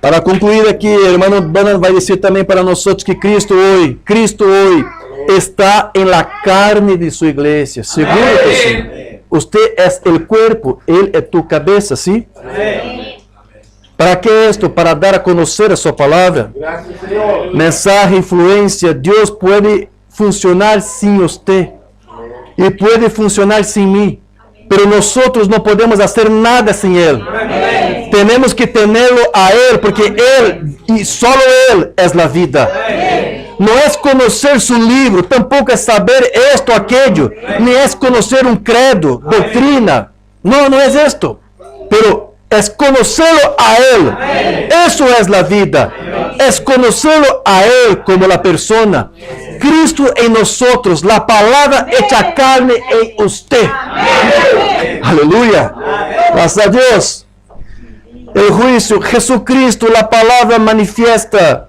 Para concluir aquí, hermano Banner va a decir también para nosotros que Cristo hoy está en la carne de su iglesia. Seguro que sí. Usted es el cuerpo, Él es tu cabeza, ¿sí? ¿Para qué esto? Para dar a conocer a su palabra. Mensaje, influencia. Dios puede funcionar sin usted y puede funcionar sin mí. Pero nosotros no podemos hacer nada sin Él. Tenemos que tenerlo a Él, porque Él y solo Él es la vida. No es conocer su libro, tampoco es saber esto o aquello, ni es conocer un credo, doctrina. No, no es esto. Pero es conocerlo a Él. Eso es la vida. Es conocerlo a Él como la persona. Cristo en nosotros, la palabra hecha carne en usted. Aleluya. Gracias a Dios. El juicio, Jesucristo, la palabra manifiesta.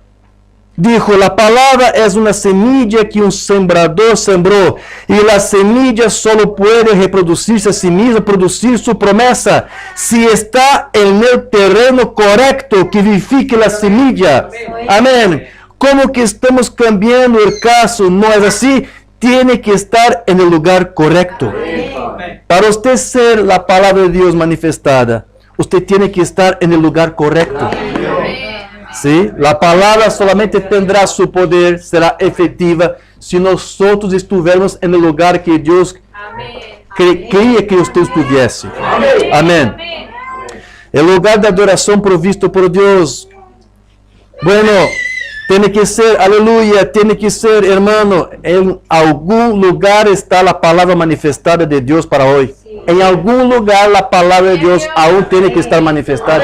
Dijo, la palabra es una semilla que un sembrador sembró, y la semilla solo puede reproducirse a sí misma, producir su promesa, si está en el terreno correcto que vivifique la semilla. Amén. ¿Cómo que estamos cambiando el caso? No es así. Tiene que estar en el lugar correcto. Para usted ser la palabra de Dios manifestada, usted tiene que estar en el lugar correcto. ¿Sí? La palabra solamente tendrá su poder, será efectiva, si nosotros estuviéramos en el lugar que Dios quería que usted estuviese. Amén. El lugar de adoración provisto por Dios. Bueno, tiene que ser, aleluya, tiene que ser, hermano, en algún lugar está la palabra manifestada de Dios para hoy. En algún lugar la palabra de Dios aún tiene que estar manifestada.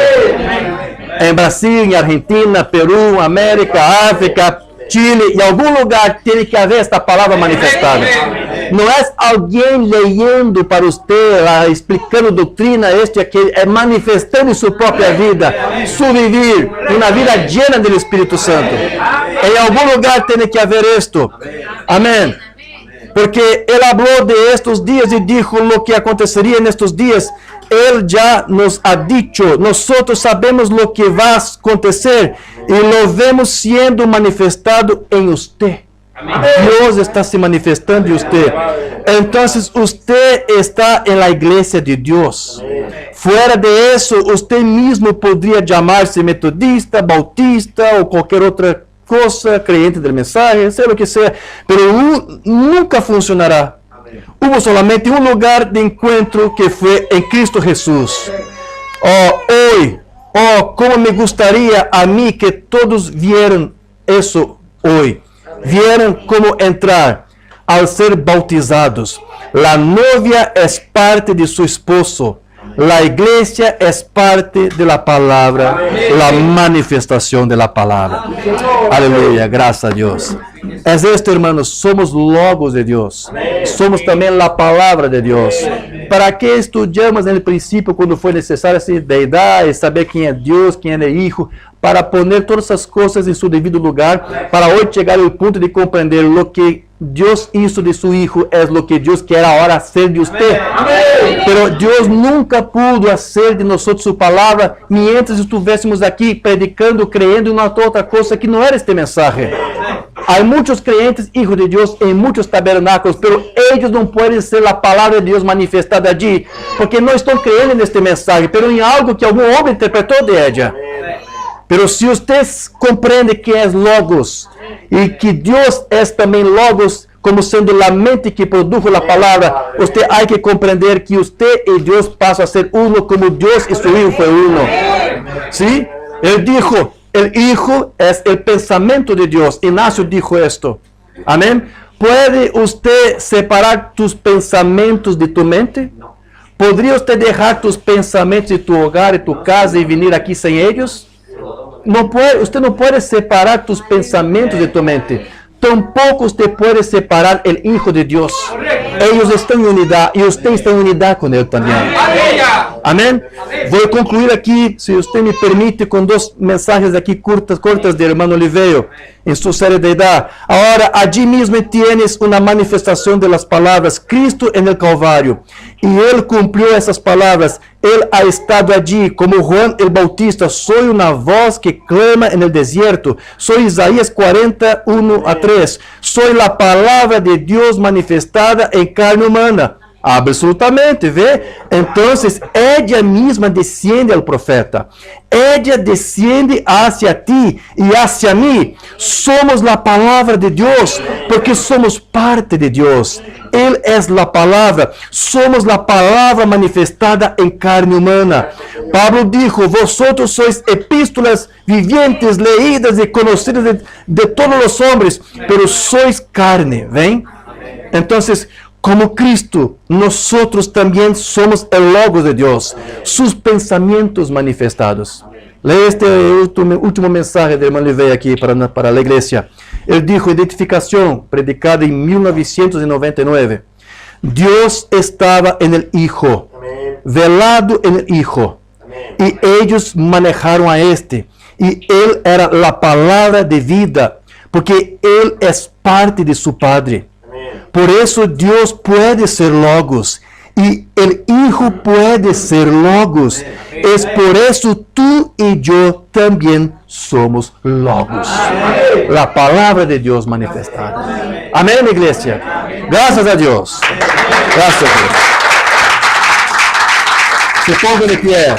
En Brasil, en Argentina, Perú, América, África, Chile, en algún lugar tiene que haber esta palabra manifestada. No es alguien leyendo para usted, explicando doctrina, esto y aquello, es manifestando en su propia vida, su vivir, una vida llena del Espíritu Santo. En algún lugar tiene que haber esto. Amén. Porque Él habló de estos días y dijo lo que acontecería en estos días. Él ya nos ha dicho, nosotros sabemos lo que va a acontecer y lo vemos siendo manifestado en usted. Dios está se manifestando en usted. Entonces usted está en la iglesia de Dios. Fuera de eso, usted mismo podría llamarse metodista, bautista o cualquier otra cosa, creyente del mensaje, sea lo que sea, pero nunca funcionará. Hubo solamente un lugar de encuentro que fue en Cristo Jesús. Cómo me gustaría a mí que todos vieran eso hoy. Vieran cómo entrar al ser bautizados. La novia es parte de su esposo. La iglesia es parte de la palabra, la manifestación de la palabra. Aleluya, gracias a Dios. Es esto, hermanos, somos logos de Dios. Somos también la palabra de Dios. ¿Para qué estudiamos en el principio cuando fue necesario esa deidad y saber quién es Dios, quién es el Hijo? Para poner todas esas cosas en su debido lugar, para hoy llegar al punto de comprender lo que Dios hizo de su Hijo es lo que Dios quiere ahora hacer de usted. Pero Dios nunca pudo hacer de nosotros su palabra mientras estuviésemos aquí predicando, creyendo en una otra cosa que no era este mensaje. Hay muchos creyentes, hijos de Dios, en muchos tabernáculos, pero ellos no pueden ser la palabra de Dios manifestada allí, porque no están creyendo en este mensaje, pero en algo que algún hombre interpretó de ella. Pero si usted comprende que es Logos y que Dios es también Logos, como sendo la mente que produjo la palabra, usted hay que comprender que usted y Dios pasan a ser uno como Dios y su Hijo fue uno. ¿Sí? Él dijo, el Hijo es el pensamiento de Dios. Ignacio dijo esto. Amén. ¿Puede usted separar tus pensamientos de tu mente? ¿Podría usted dejar tus pensamientos de tu hogar y tu casa y venir aquí sin ellos? No puede, usted no puede separar tus pensamientos de tu mente. Tampoco usted puede separar el Hijo de Dios. Ellos están en unidad y usted está en unidad con Él también. Amén. Voy a concluir aquí, si usted me permite, con dos mensajes aquí cortas de hermano Oliveira en su serie de edad. Ahora, allí mismo tienes una manifestación de las palabras Cristo en el Calvario. Y Él cumplió esas palabras. Él ha estado allí como Juan el Bautista. Soy una voz que clama en el desierto. Soy Isaías 41:3. Soy la palabra de Dios manifestada en carne humana. Absolutamente, ¿ve? Entonces, ella misma desciende al profeta. Ella desciende hacia ti y hacia mí. Somos la palabra de Dios, porque somos parte de Dios. Él es la palabra. Somos la palabra manifestada en carne humana. Pablo dijo, vosotros sois epístolas vivientes, leídas y conocidas de todos los hombres, pero sois carne, ¿ven? Entonces, como Cristo, nosotros también somos el Logos de Dios, sus pensamientos manifestados. Lee este último mensaje de hermano Oliveira aquí para la iglesia. Él dijo, identificación, predicada en 1999. Dios estaba en el Hijo, velado en el Hijo, y ellos manejaron a este. Y Él era la palabra de vida, porque Él es parte de su Padre. Por eso Dios puede ser Logos y el Hijo puede ser Logos. Es por eso tú y yo también somos Logos. La palabra de Dios manifestada. Amén, iglesia. Gracias a Dios. Gracias a Dios. Se pongan de pie.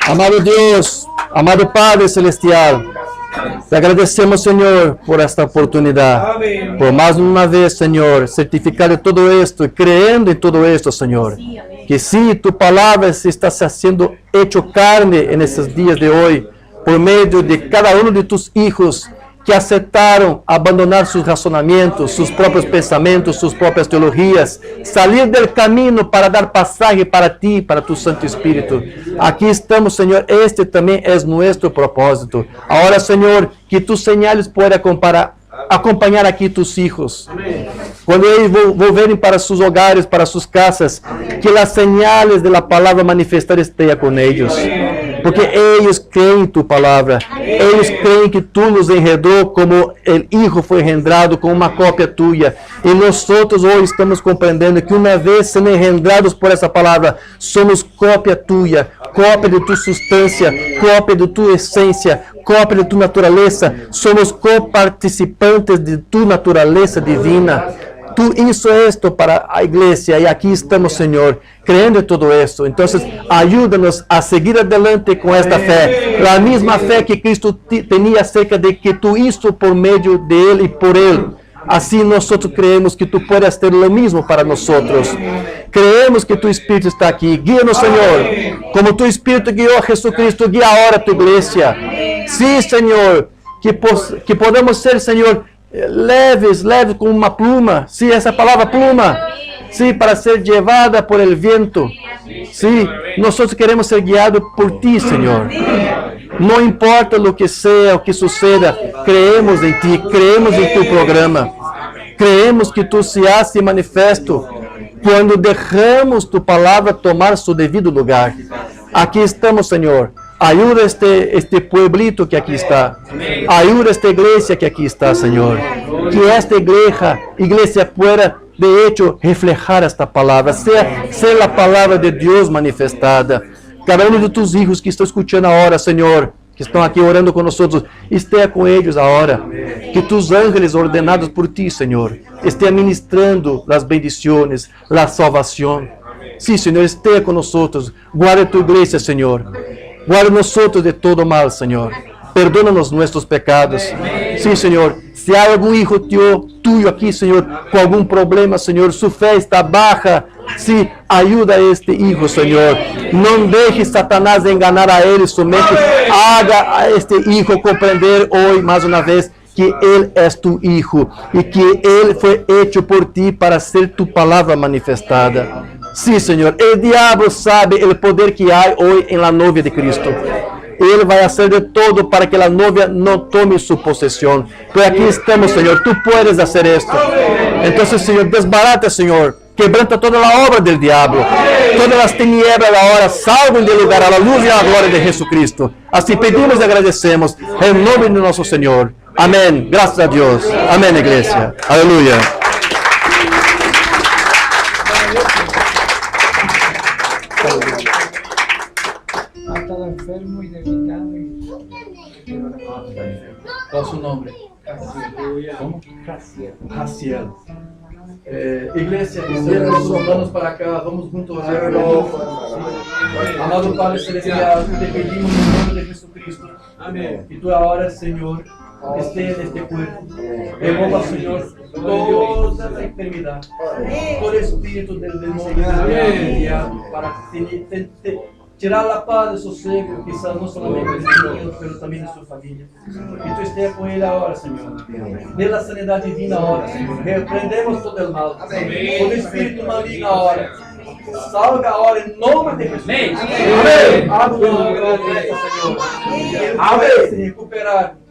Amado Dios, amado Padre Celestial. Te agradecemos, Señor, por esta oportunidad. Amén. Por más una vez, Señor, certificar de todo esto y creyendo en todo esto, Señor. Que sí, tu palabra se está haciendo hecho carne en estos días de hoy, por medio de cada uno de tus hijos que aceptaron abandonar sus razonamientos, sus propios pensamientos, sus propias teologías, salir del camino para dar pasaje para ti, para tu Santo Espíritu. Aquí estamos, Señor, este también es nuestro propósito. Ahora, Señor, que tus señales puedan acompañar aquí tus hijos. Cuando ellos volverem para sus hogares, para sus casas, que las señales de la palabra manifestada estén con ellos. Porque ellos creen en tu palabra. Ellos creen que tú los engendró como el Hijo fue engendrado, como una copia tuya. Y nosotros hoy estamos comprendendo que una vez siendo engendrados por esa palabra, somos copia tuya, copia de tu sustancia, copia de tu esencia, copia de tu naturaleza. Somos coparticipantes de tu naturaleza divina. Tú hizo esto para la iglesia y aquí estamos, Señor, creyendo en todo esto. Entonces, ayúdanos a seguir adelante con esta fe. La misma fe que Cristo tenía acerca de que tú hizo por medio de Él y por Él. Así nosotros creemos que tú puedes hacer lo mismo para nosotros. Creemos que tu Espíritu está aquí. Guíanos, Señor. Como tu Espíritu guió a Jesucristo, guía ahora a tu iglesia. Sí, Señor, que podamos ser, Señor, leves como uma pluma, sim, essa palavra pluma, sim, para ser llevada por el viento, sim, nós queremos ser guiados por ti, Senhor, não importa o que seja, o que suceda, creemos em ti, creemos em tu programa, creemos que tu se hace manifesto, quando deixamos tu palavra tomar seu devido lugar. Aqui estamos, Senhor. Ayuda este pueblito que aquí está. Ayuda esta iglesia que aquí está, Señor. Que esta iglesia pueda, de hecho, reflejar esta palabra. Ser la palabra de Dios manifestada. Cada uno de tus hijos que estão escuchando ahora, Señor, que estão aqui orando com nós, esteja com eles agora. Que tus ángeles ordenados por ti, Señor, estejam ministrando as bendições, a salvação. Sim, Senhor, esteja com nós. Guarda tu igreja, Senhor. Guarda nosotros de todo mal, Señor. Perdónanos nuestros pecados. Sí, Señor. Si hay algún hijo tuyo aquí, Señor, con algún problema, Señor, su fe está baja. Sí, ayuda a este hijo, Señor. No deje Satanás enganar a él somente. Haga a este hijo comprender hoy, más una vez, que Él es tu Hijo y que Él fue hecho por ti para ser tu palabra manifestada. Sí, Señor, el diablo sabe el poder que hay hoy en la novia de Cristo. Él va a hacer de todo para que la novia no tome su posesión. Pero aquí estamos, Señor, tú puedes hacer esto. Entonces, Señor, desbarata, Señor. Quebranta toda la obra del diablo. Todas las tinieblas ahora salgan del lugar a la luz y a la gloria de Jesucristo. Así pedimos y agradecemos en nombre de nuestro Señor. Amén. Gracias a Dios. Amén, iglesia. Aleluya. Ha estado enfermo y debilitado. ¿Cuál es su nombre? ¿Cómo? Jaciel. Iglesia, cierra los manos para acá, vamos juntos a orar. Amado Padre Celestial, te pedimos en el nombre de Jesucristo. Amén. Y tú ahora, Señor, esté en este cuerpo. Remova, Señor, toda la enfermedad, todo espíritu del demonio, del diablo, para tirar la paz de sosiego, quizás no solamente de su niño, pero también de su familia. Y tú estés con él ahora, Señor. De la sanidad divina ahora, Señor. Reprendemos todo el mal. Todo espíritu maligno ahora. Salga ahora en nombre de Jesús. Amén. Abre la gracia, Señor. Amén. Se recuperar.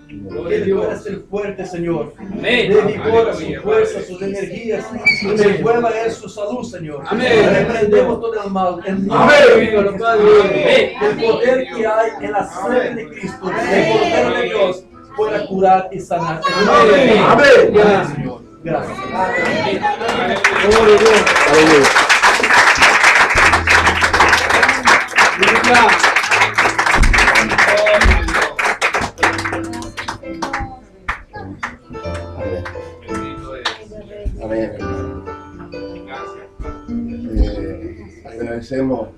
Que Él pueda ser fuerte, Señor. De vigor, su fuerza, sus energías. Que se vuelva a Él su salud, Señor. Reprendemos todo el mal. En nombre de Padre. El poder que hay en la sangre de Cristo, el Cordero de Dios, pueda curar y sanar. Amén. Amén, Señor. Gracias. Aleluya. Amén. Agradecemos